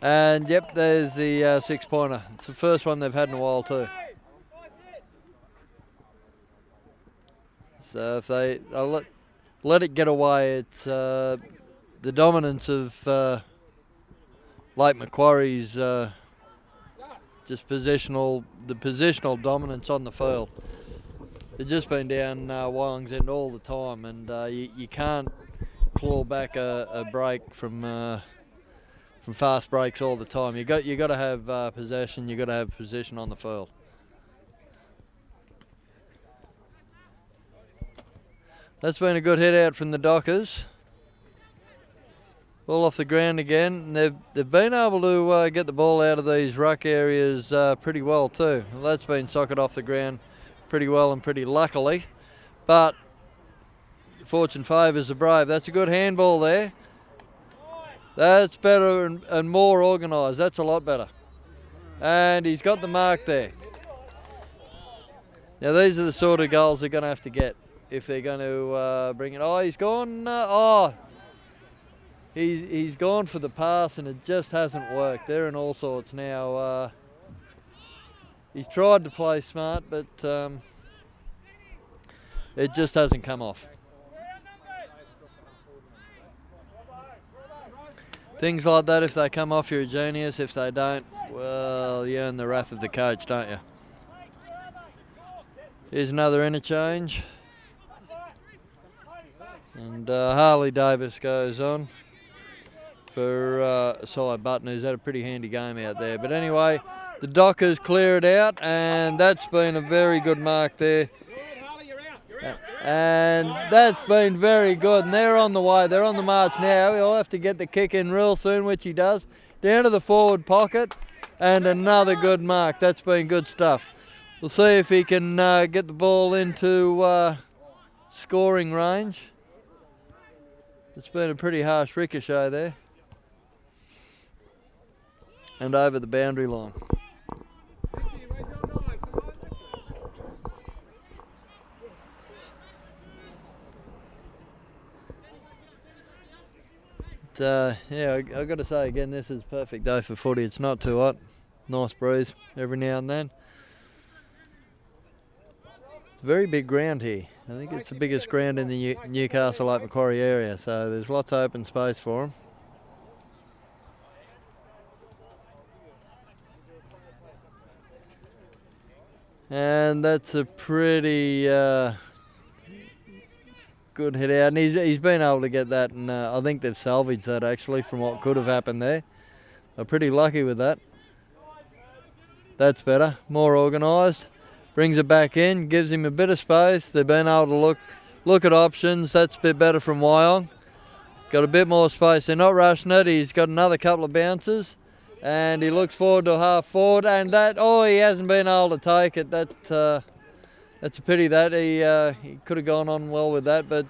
And yep, there's the 6-pointer. It's the first one they've had in a while too. So if they let it get away, it's the dominance of Lake Macquarie's just the positional dominance on the field. They've just been down Wyong's end all the time, and you can't claw back a break from fast breaks all the time. You got to have possession. You got to have position on the field. That's been a good hit out from the Dockers. Ball off the ground again. They've been able to get the ball out of these ruck areas pretty well too. Well, that's been socket off the ground pretty well and pretty luckily. But fortune favours the brave. That's a good handball there. That's better and more organised. That's a lot better. And he's got the mark there. Now these are the sort of goals they're going to have to get if they're going to bring it. Oh, he's gone. He's gone for the pass, and it just hasn't worked. They're in all sorts now. He's tried to play smart, but it just hasn't come off. Things like that, if they come off, you're a genius. If they don't, well, you earn the wrath of the coach, don't you? Here's another interchange. And Harley Davis goes on. for Cy Button, who's had a pretty handy game out there. But anyway, the Dockers clear it out, and that's been a very good mark there. And that's been very good, and they're on the way. They're on the march now. He'll have to get the kick in real soon, which he does. Down to the forward pocket, and another good mark. That's been good stuff. We'll see if he can get the ball into scoring range. It's been a pretty harsh ricochet there. And over the boundary line. Yeah, I've got to say again, this is a perfect day for footy. It's not too hot. Nice breeze every now and then. It's a very big ground here. I think it's the biggest ground in the Newcastle Lake Macquarie area, so there's lots of open space for them. And that's a pretty good hit out, and he's been able to get that, and I think they've salvaged that actually from what could have happened there. They're pretty lucky with that. That's better, more organised. Brings it back in, gives him a bit of space. They've been able to look at options. That's a bit better from Wyong. Got a bit more space. They're not rushing it. He's got another couple of bounces, and he looks forward to half forward. And that, he hasn't been able to take it. That's a pity that he could have gone on well with that. But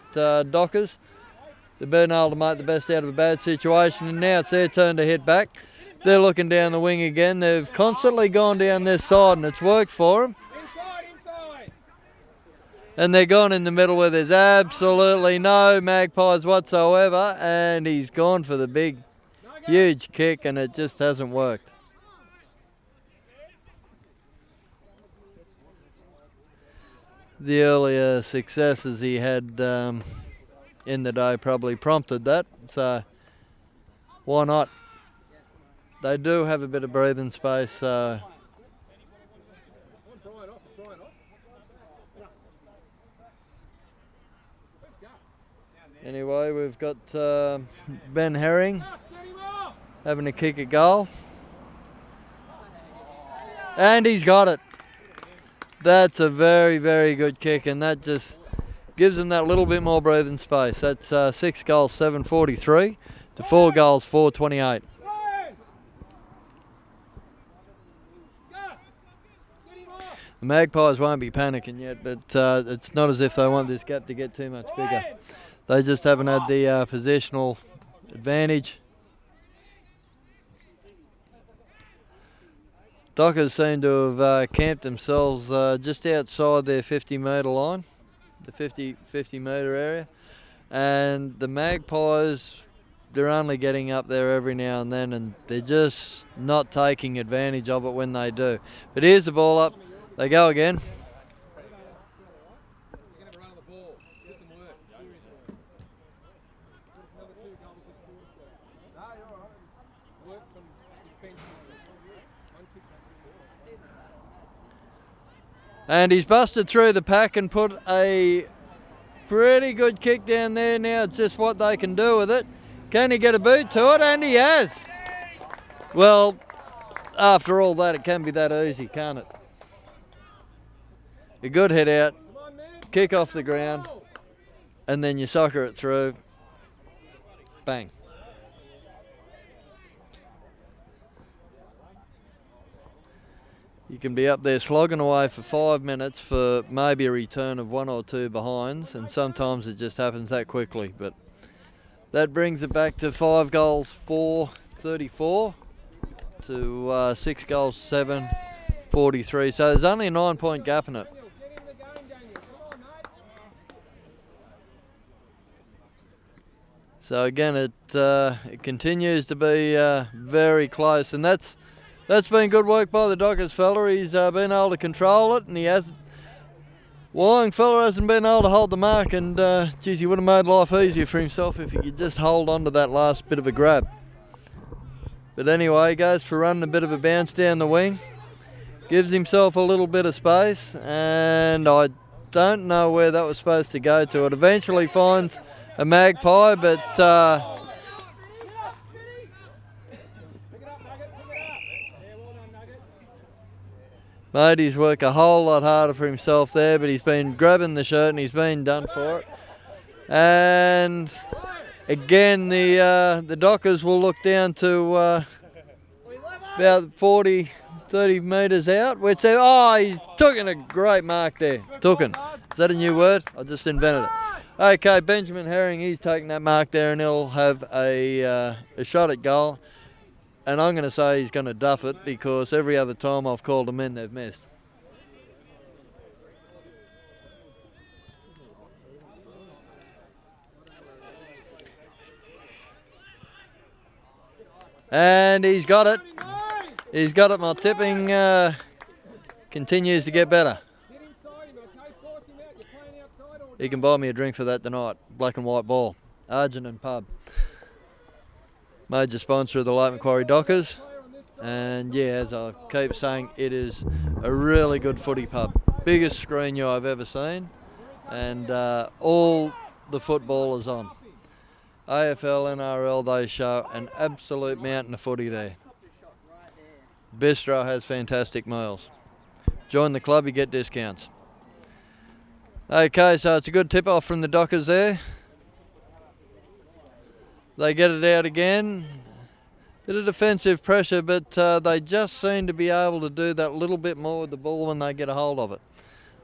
Dockers, they've been able to make the best out of a bad situation, and now it's their turn to hit back. They're looking down the wing again. They've constantly gone down this side, and it's worked for them. Inside. And they're gone in the middle where there's absolutely no Magpies whatsoever, and he's gone for the big, huge kick, and it just hasn't worked. The earlier successes he had in the day probably prompted that, so why not? They do have a bit of breathing space, so anyway, we've got Ben Herring having a kick at goal. And he's got it. That's a very, very good kick, and that just gives him that little bit more breathing space. That's 6 goals, 743 to 4 goals, 428. The Magpies won't be panicking yet, but it's not as if they want this gap to get too much bigger. They just haven't had the positional advantage. Dockers seem to have camped themselves just outside their 50-metre line, the 50-metre area. And the Magpies, they're only getting up there every now and then, and they're just not taking advantage of it when they do. But here's the ball up. They go again. And he's busted through the pack and put a pretty good kick down there. Now it's just what they can do with it. Can he get a boot to it? And he has. Well, after all that, it can be that easy, can't it? A good hit out, kick off the ground, and then you soccer it through. Bang. You can be up there slogging away for 5 minutes for maybe a return of 1 or 2 behinds, and sometimes it just happens that quickly. But that brings it back to 5 goals, 434 to 6 goals, 743. So there's only a 9-point gap in it. So again, it continues to be very close, and that's been good work by the Dockers fella. He's been able to control it, and Wyong fella hasn't been able to hold the mark, and geez, he would have made life easier for himself if he could just hold on to that last bit of a grab. But anyway, he goes for running a bit of a bounce down the wing, gives himself a little bit of space, and I don't know where that was supposed to go to. It eventually finds a Magpie, but Made his work a whole lot harder for himself there, but he's been grabbing the shirt and he's been done for it. And again, the Dockers will look down to about 40, 30 metres out. Which he's taken a great mark there. Tooken. Is that a new word? I just invented it. Okay, Benjamin Herring, he's taking that mark there and he'll have a shot at goal. And I'm going to say he's going to duff it because every other time I've called them in, they've missed. And he's got it. He's got it. My tipping continues to get better. He can buy me a drink for that tonight. Black and white ball. Argent Pub. Major sponsor of the late Macquarie Dockers. And yeah, as I keep saying, it is a really good footy pub. Biggest screen I've ever seen. And all the footballers on. AFL, NRL, they show an absolute mountain of footy there. Bistro has fantastic meals. Join the club, you get discounts. Okay, so it's a good tip-off from the Dockers there. They get it out again. Bit of defensive pressure, but they just seem to be able to do that little bit more with the ball when they get a hold of it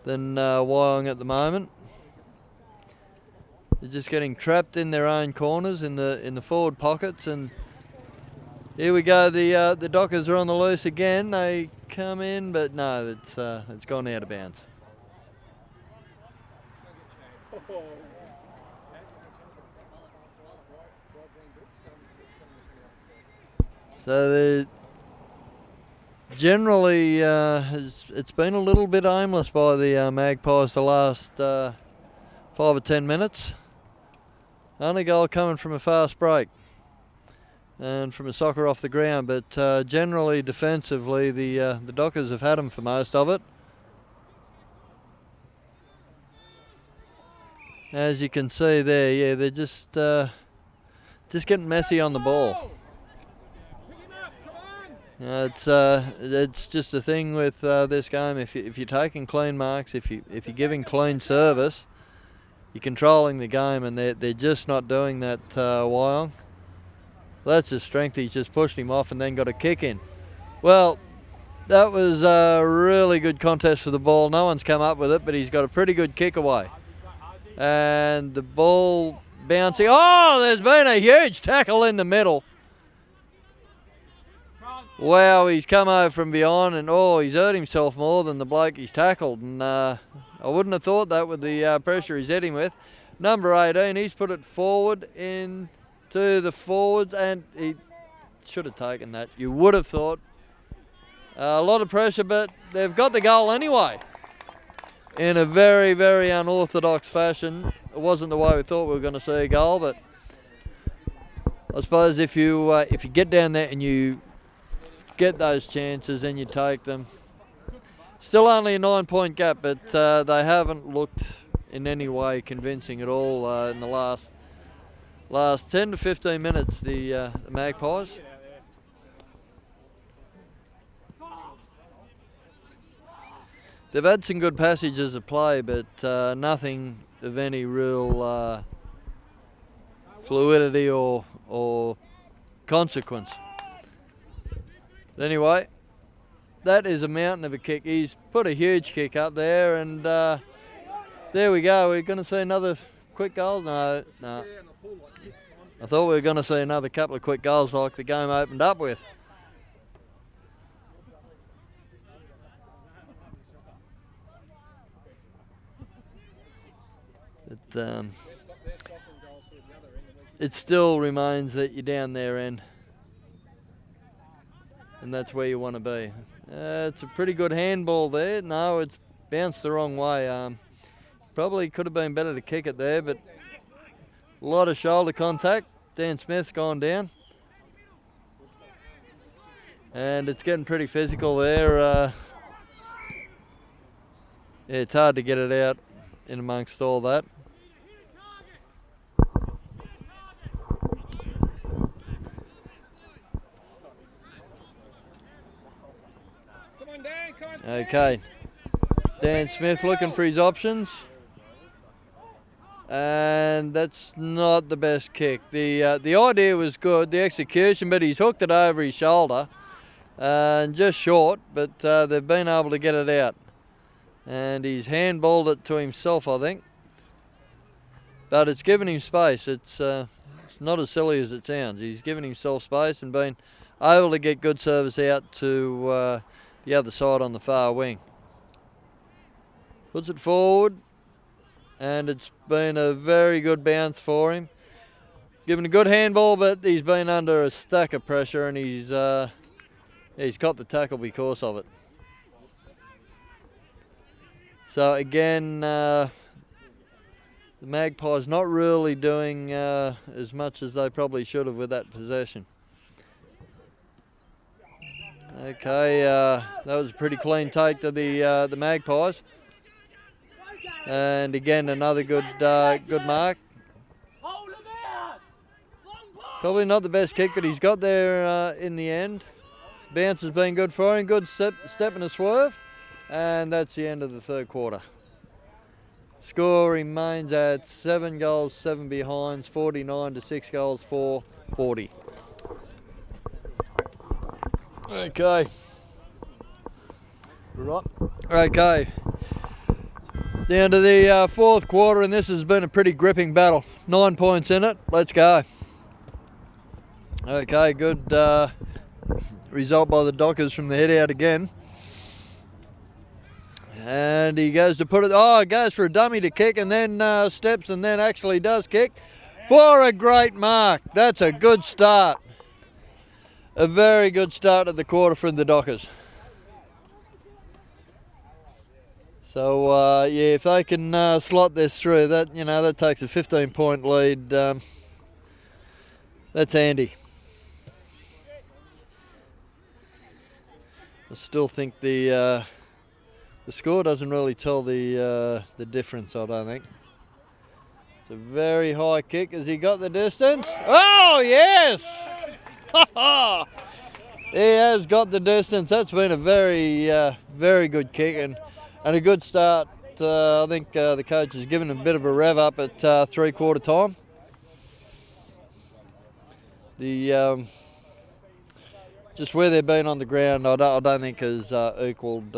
than Wyong at the moment. They're just getting trapped in their own corners in the forward pockets, and here we go. The Dockers are on the loose again. They come in, but no, it's gone out of bounds. So generally it's been a little bit aimless by the Magpies the last 5 or 10 minutes. Only goal coming from a fast break and from a soccer off the ground, but generally defensively the Dockers have had them for most of it. As you can see there, yeah, they're just getting messy on the ball. It's just a thing with this game. If you're taking clean marks, if you're giving clean service, you're controlling the game, and they're just not doing that. Wyong. That's his strength. He's just pushed him off and then got a kick in. Well, that was a really good contest for the ball. No one's come up with it, but he's got a pretty good kick away. And the ball bouncing. Oh, there's been a huge tackle in the middle. Wow, he's come over from behind and he's hurt himself more than the bloke he's tackled. And I wouldn't have thought that with the pressure he's hitting with. Number 18, he's put it forward into the forwards, and he should have taken that. You would have thought. A lot of pressure, but they've got the goal anyway. In a very, very unorthodox fashion. It wasn't the way we thought we were going to see a goal, but I suppose if you get down there and you get those chances and you take them. Still only a 9-point gap, but they haven't looked in any way convincing at all in the last 10 to 15 minutes, the Magpies. They've had some good passages of play, but nothing of any real fluidity or consequence. Anyway, that is a mountain of a kick. He's put a huge kick up there, and there we go. We're going to see another quick goal. No. I thought we were going to see another couple of quick goals like the game opened up with. It still remains that you're down their end, and that's where you want to be. It's a pretty good handball there. No, it's bounced the wrong way. Probably could have been better to kick it there, but a lot of shoulder contact. Dan Smith's gone down, and it's getting pretty physical there. Yeah, it's hard to get it out in amongst all that. Okay. Dan Smith looking for his options. And that's not the best kick. The idea was good, the execution, but he's hooked it over his shoulder and just short, but they've been able to get it out. And he's handballed it to himself, I think. But it's given him space. It's not as silly as it sounds. He's given himself space and been able to get good service out to the other side on the far wing. Puts it forward, and it's been a very good bounce for him. Given a good handball, but he's been under a stack of pressure, and he's got the tackle because of it. So again, the Magpies not really doing as much as they probably should have with that possession. Okay, that was a pretty clean take to the Magpies. And again, another good mark. Probably not the best kick, but he's got there in the end. Bounce has been good for him. Good step and a swerve. And that's the end of the third quarter. Score remains at 7 goals, 7 behinds, 49 to 6 goals for 40. Okay. Right. Okay. Down to the fourth quarter, and this has been a pretty gripping battle. 9 points in it. Let's go. Okay, good result by the Dockers from the head out again. And he goes to put it, goes for a dummy to kick and then steps and then actually does kick for a great mark. That's a good start. A very good start at the quarter from the Dockers. So, if they can slot this through, that takes a 15-point lead. That's handy. I still think the score doesn't really tell the difference, I don't think. It's a very high kick. Has he got the distance? Oh, yes! He has got the distance. That's been a very, very good kick and a good start. I think the coach has given him a bit of a rev up at three-quarter time. Just where they've been on the ground, I don't think has equalled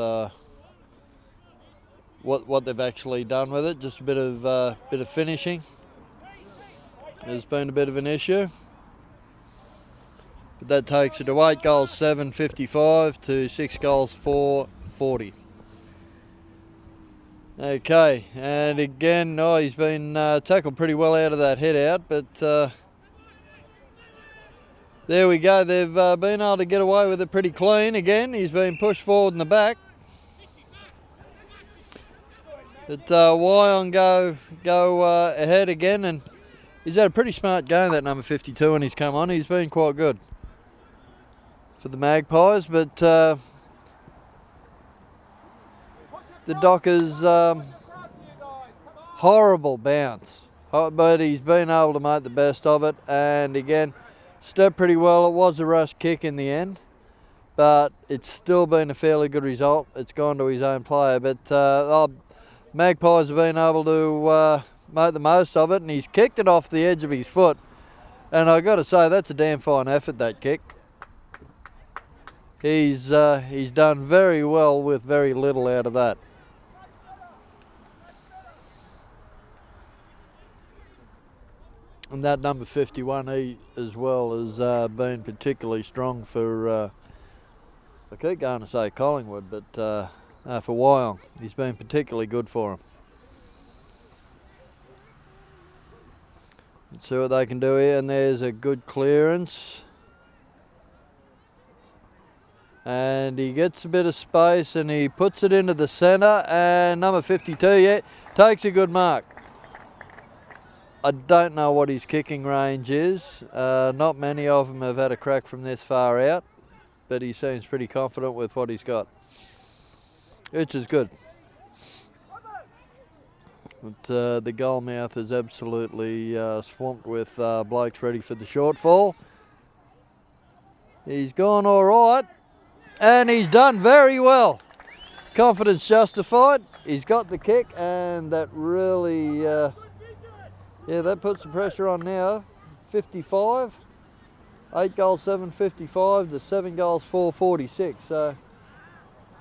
what they've actually done with it. Just a bit of finishing has been a bit of an issue. But that takes it to 8 goals, 7, 55 to 6 goals, 4, 40. Okay, and again, he's been tackled pretty well out of that head out, but there we go. They've been able to get away with it pretty clean. Again, he's been pushed forward in the back. But Wyong go ahead again, and he's had a pretty smart game, that number 52, when he's come on. He's been quite good for the Magpies, but the Dockers, horrible bounce. But he's been able to make the best of it, and again, stepped pretty well. It was a rush kick in the end, but it's still been a fairly good result. It's gone to his own player, but Magpies have been able to make the most of it, and he's kicked it off the edge of his foot. And I've got to say, that's a damn fine effort, that kick. He's done very well with very little out of that. And that number 51, he as well has been particularly strong for, I keep going to say Collingwood, but for Wyong. He's been particularly good for him. Let's see what they can do here, and there's a good clearance. And he gets a bit of space and he puts it into the centre, and number 52, takes a good mark. I don't know what his kicking range is. Not many of them have had a crack from this far out, but he seems pretty confident with what he's got, which is good. But the goal mouth is absolutely swamped with blokes ready for the shortfall. He's gone all right, and he's done very well. confidence justified. He's got the kick, and that really, yeah, that puts the pressure on now. 55, 8 goals, 755 to 7 goals, 446. So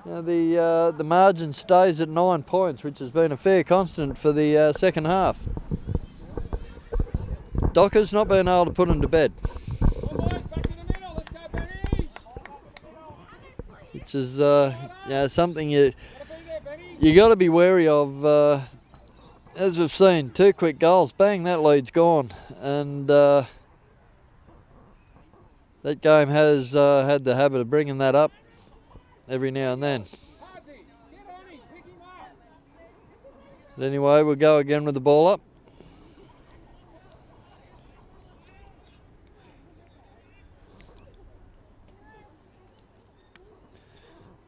you know, the margin stays at 9 points, which has been a fair constant for the second half. Dockers not being able to put him to bed. Which is something you got to be wary of. As we've seen, 2 quick goals, bang, that lead's gone, and that game has had the habit of bringing that up every now and then. But anyway, we'll go again with the ball up.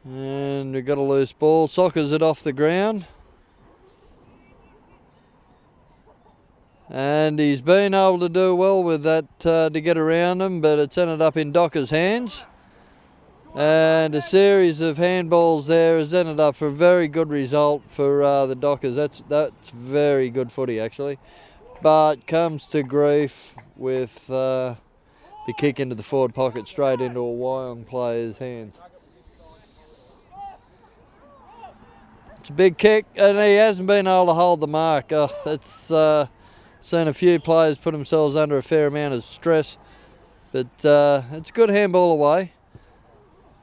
And we've got a loose ball. Sockers it off the ground. And he's been able to do well with that to get around him, but it's ended up in Docker's hands. And a series of handballs there has ended up for a very good result for the Dockers. That's very good footy, actually. But comes to grief with the kick into the forward pocket straight into a Wyong player's hands. It's a big kick, and he hasn't been able to hold the mark. That's seen a few players put themselves under a fair amount of stress, but it's a good handball away.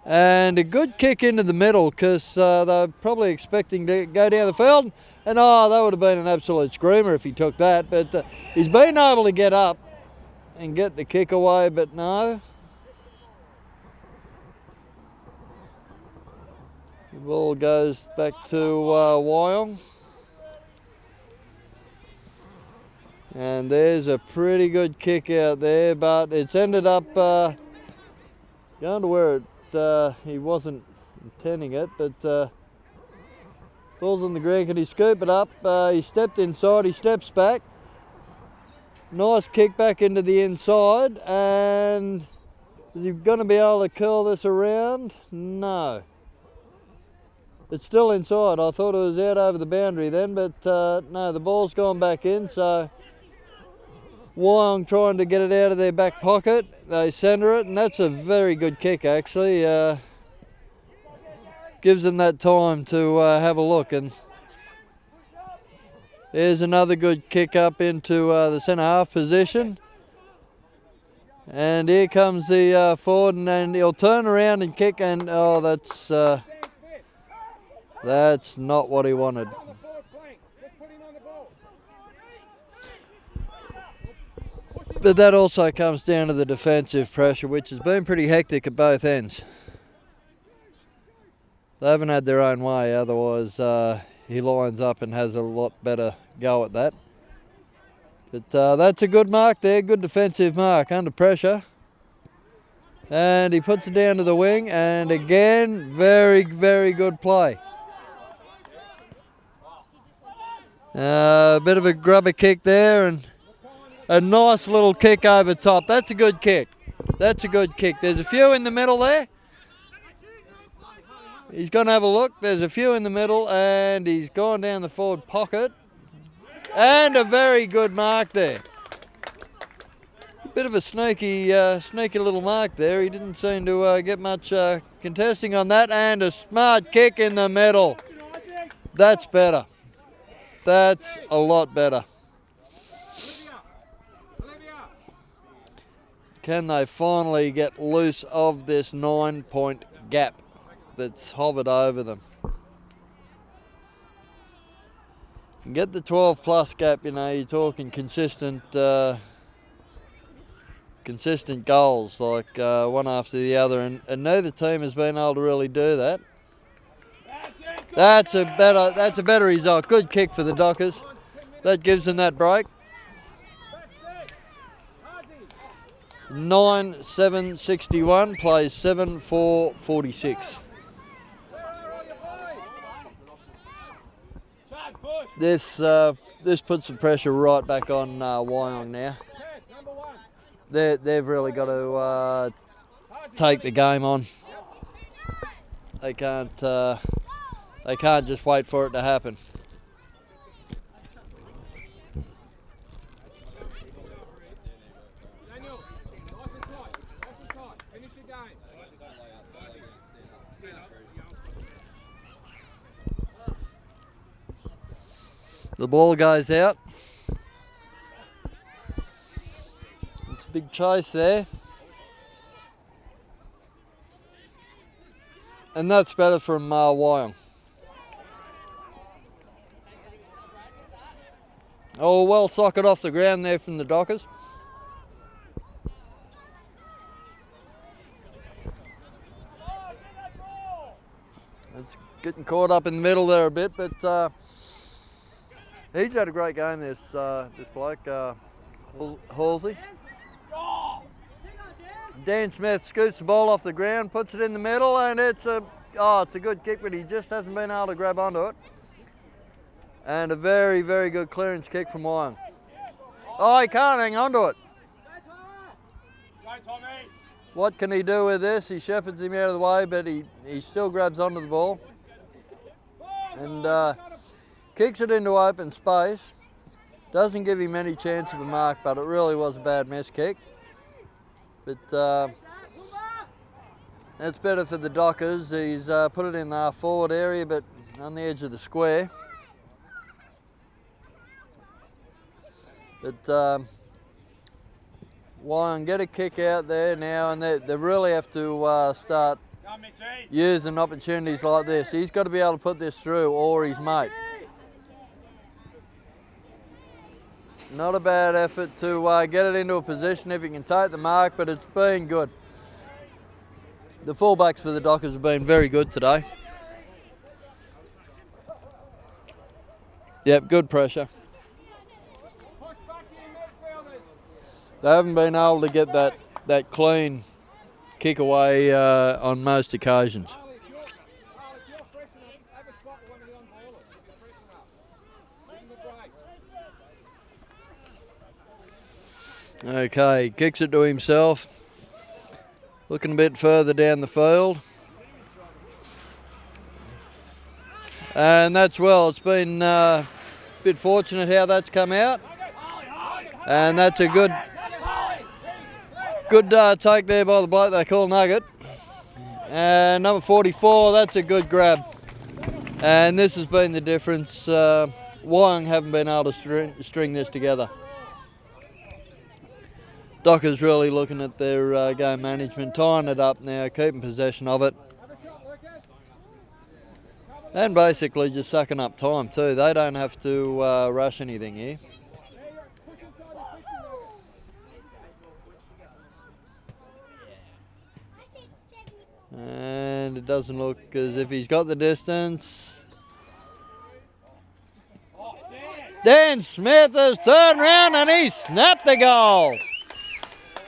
And a good kick into the middle, because they're probably expecting to go down the field, and that would have been an absolute screamer if he took that, but he's been able to get up and get the kick away, but no. The ball goes back to Wyong. And there's a pretty good kick out there, but it's ended up going to where he wasn't intending it, but ball's on the ground. Can he scoop it up? He stepped inside, he steps back. Nice kick back into the inside, and is he going to be able to curl this around? No. It's still inside. I thought it was out over the boundary then, but no, the ball's gone back in, so Wyong trying to get it out of their back pocket. They centre it, and that's a very good kick, actually. Gives them that time to have a look, and there's another good kick up into the centre half position. And here comes the forward, and then he'll turn around and kick, and that's not what he wanted. But that also comes down to the defensive pressure, which has been pretty hectic at both ends. They haven't had their own way, otherwise he lines up and has a lot better go at that. But that's a good mark there, good defensive mark under pressure. And he puts it down to the wing, and again, very, very good play. A bit of a grubber kick there, and a nice little kick over top. That's a good kick. That's a good kick. There's a few in the middle there. He's going to have a look. There's a few in the middle, and he's gone down the forward pocket. And a very good mark there. A bit of a sneaky little mark there. He didn't seem to get much contesting on that. And a smart kick in the middle. That's better. That's a lot better. Can they finally get loose of this 9-point gap that's hovered over them? And get the 12-plus gap, you're talking consistent goals, like one after the other, and neither team has been able to really do that. That's a better result. Good kick for the Dockers. That gives them that break. 9-7-61 plays 7-4-46. This puts the pressure right back on Wyong now. They've really got to take the game on. They They can't just wait for it to happen. Daniel, nice and tight. Nice and tight. Finish your game. The ball goes out. It's a big chase there. And that's better from Wyong. Oh, well socket off the ground there from the Dockers. It's getting caught up in the middle there a bit, but he's had a great game, this bloke, Halsey. Dan Smith scoots the ball off the ground, puts it in the middle, and it's a good kick, but he just hasn't been able to grab onto it. And a very, very good clearance kick from Wyong. Oh, he can't hang on to it. What can he do with this? He shepherds him out of the way, but he still grabs onto the ball. And kicks it into open space. Doesn't give him any chance of a mark, but it really was a bad miss kick. But that's better for the Dockers. He's put it in the forward area, but on the edge of the square. But Wyong get a kick out there now, and they really have to start using opportunities like this. He's got to be able to put this through, or his mate. Not a bad effort to get it into a position if he can take the mark, but it's been good. The fullbacks for the Dockers have been very good today. Yep, good pressure. They haven't been able to get that clean kick away on most occasions. Okay, kicks it to himself. Looking a bit further down the field. And that's well, it's been a bit fortunate how that's come out. And that's a good take there by the bloke they call Nugget. And number 44, that's a good grab. And this has been the difference. Wyong haven't been able to string this together. Dockers really looking at their game management, tying it up now, keeping possession of it. And basically just sucking up time too. They don't have to rush anything here. And it doesn't look as if he's got the distance. Dan Smith has turned around and he snapped the goal.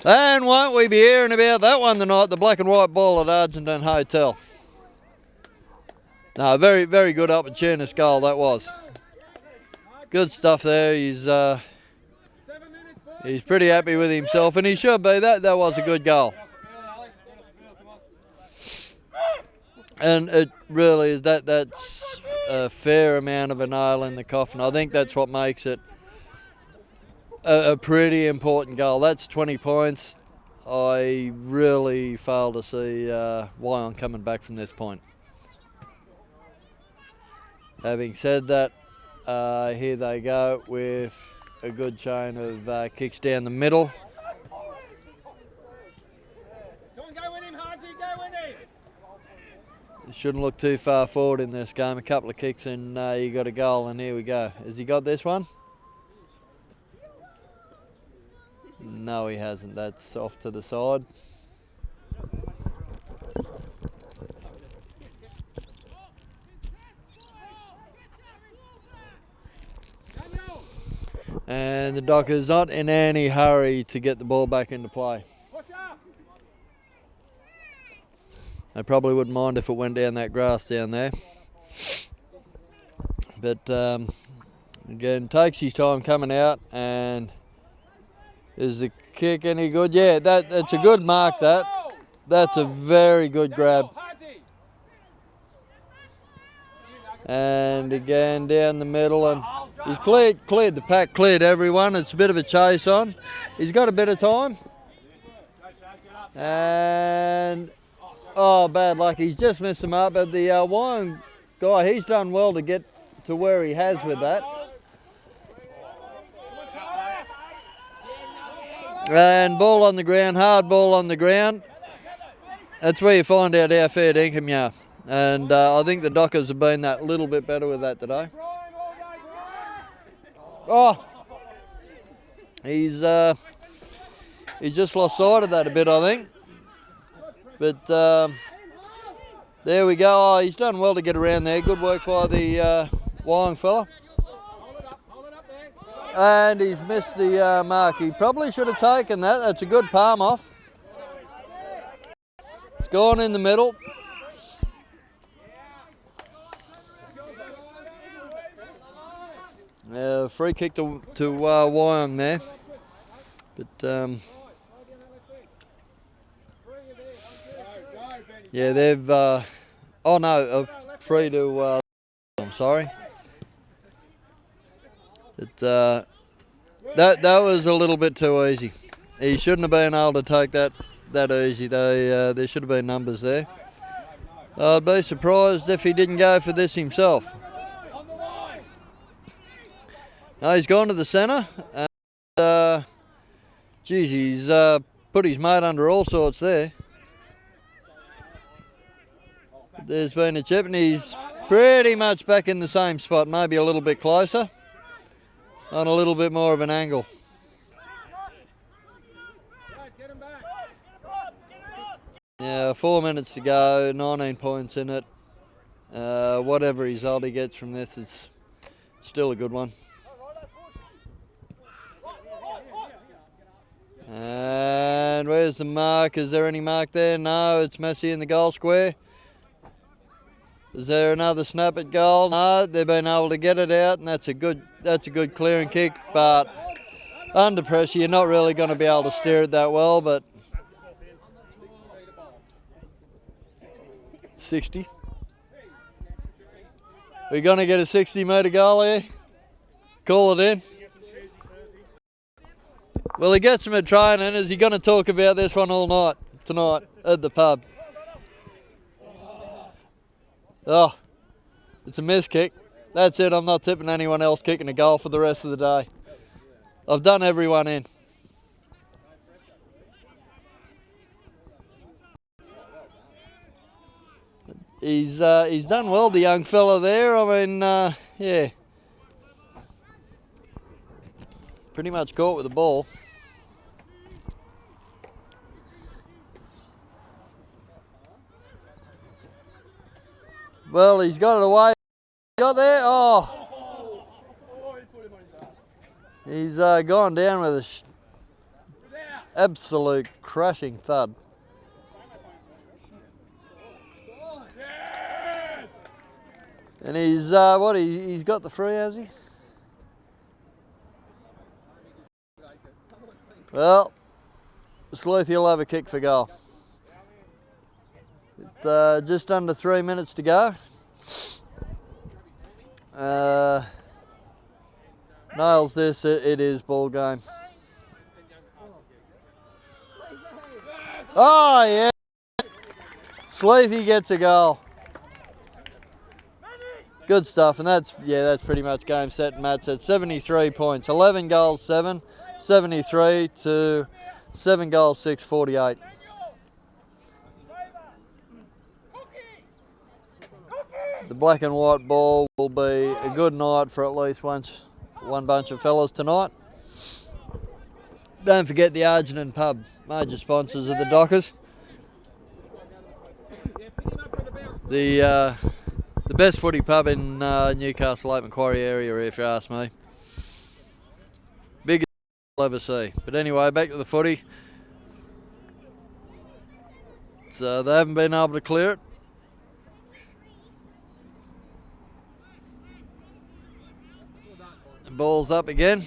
And won't we be hearing about that one tonight, the black and white ball at Argentine Hotel. No, very, very good opportunist goal that was. Good stuff there. He's pretty happy with himself, and he should be. That was a good goal. And it really is that's a fair amount of a nail in the coffin. I think that's what makes it a pretty important goal. That's 20 points. I really fail to see Wyong coming back from this point. Having said that, here they go with a good chain of kicks down the middle. Shouldn't look too far forward in this game. A couple of kicks and you got a goal, and here we go. Has he got this one? No, he hasn't. That's off to the side. And the Dockers not in any hurry to get the ball back into play. They probably wouldn't mind if it went down that grass down there. But again, takes his time coming out. And is the kick any good? Yeah, that's a good mark. That's a very good grab. And again down the middle, and he's cleared the pack, cleared everyone. It's a bit of a chase on. He's got a bit of time. And, oh, bad luck. He's just missed him up. But the Wyong guy, he's done well to get to where he has with that. And ball on the ground, hard ball on the ground. That's where you find out how fair dinkum you are. And I think the Dockers have been that little bit better with that today. Oh, he's just lost sight of that a bit, I think. But there we go. Oh, he's done well to get around there. Good work by the Wyong fella. And he's missed the mark. He probably should have taken that. That's a good palm off. It's gone in the middle. Free kick to Wyong there. But yeah, they've oh no, free to I'm sorry. But that was a little bit too easy. He shouldn't have been able to take that easy. There should have been numbers there. I'd be surprised if he didn't go for this himself. No, he's gone to the centre, and geez, he's put his mate under all sorts there. There's been a chip, and he's pretty much back in the same spot, maybe a little bit closer, on a little bit more of an angle. Yeah, 4 minutes to go, 19 points in it. Whatever result he gets from this, it's still a good one. And where's the mark? Is there any mark there? No, it's Messi in the goal square. Is there another snap at goal? No, they've been able to get it out, and that's a good clearing kick. But under pressure, you're not really going to be able to steer it that well. But 60. We're going to get a 60-metre goal here. Call it in. Well, he gets him at training. Is he going to talk about this one all night tonight at the pub? Oh, it's a miss kick. That's it. I'm not tipping anyone else kicking a goal for the rest of the day. I've done everyone in. He's done well, the young fella there. I mean, yeah. Pretty much caught with the ball. Well, he's got it away. Got there? Oh. He's gone down with a absolute crushing thud. And he's, he's got the free, has he? Well, Sleuthy will have a kick for goal. Just under 3 minutes to go. Nails this, it is ball game. Oh yeah, Sleuthy gets a goal. Good stuff, and that's pretty much game, set, and match at 73 points. 11 goals, 7, 73 to 7 goals, 6, 48. The black and white ball will be a good night for at least one bunch of fellas tonight. Don't forget the Argentine pub, major sponsors of the Dockers. The best footy pub in Newcastle, Lake Macquarie area, if you ask me. Biggest I'll ever see. But anyway, back to the footy. So they haven't been able to clear it. Ball's up again.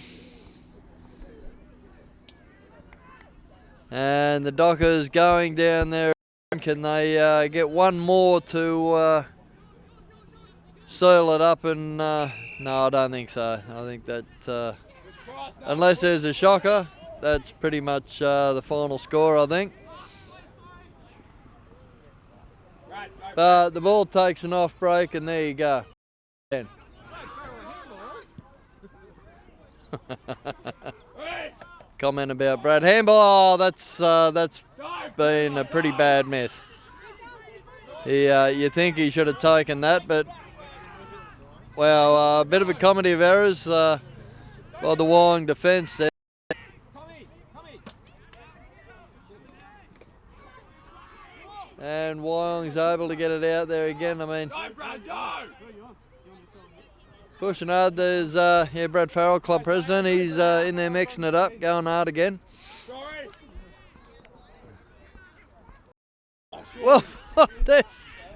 And the Dockers going down there. Can they get one more to seal it up and no, I don't think so. I think that unless there's a shocker, that's pretty much the final score, I think. But the ball takes an off break and there you go. Comment about Brad handball. Oh, that's been a pretty bad miss. You think he should have taken that, but well, a bit of a comedy of errors by the Wyong defence there. And Wyong's able to get it out there again. I mean, pushing hard. There's Brad Farrell, club president. He's in there mixing it up, going hard again. Well,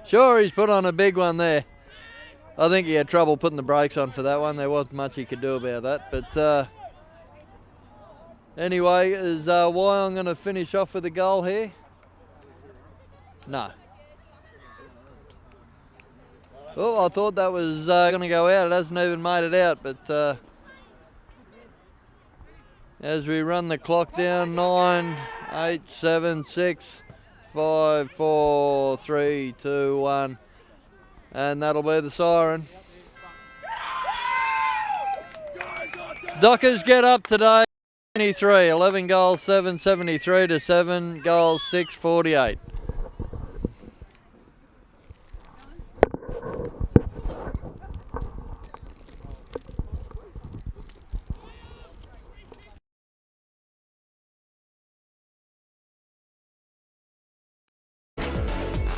sure, he's put on a big one there. I think he had trouble putting the brakes on for that one. There wasn't much he could do about that. But anyway, is Wyong going to finish off with a goal here? No. Oh, I thought that was going to go out. It hasn't even made it out. But as we run the clock down, 9, 8, 7, 6, 5, 4, 3, 2, 1. And that'll be the siren. Dockers get up today. 23, 11 goals, 7, 73 to 7 goals, 6, 48.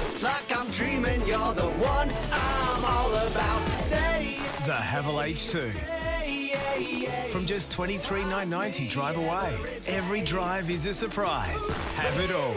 It's like I'm dreaming, you're the one I'm all about. Say The Havel H2. From just $23,990 drive away. Every drive is a surprise. Have it all.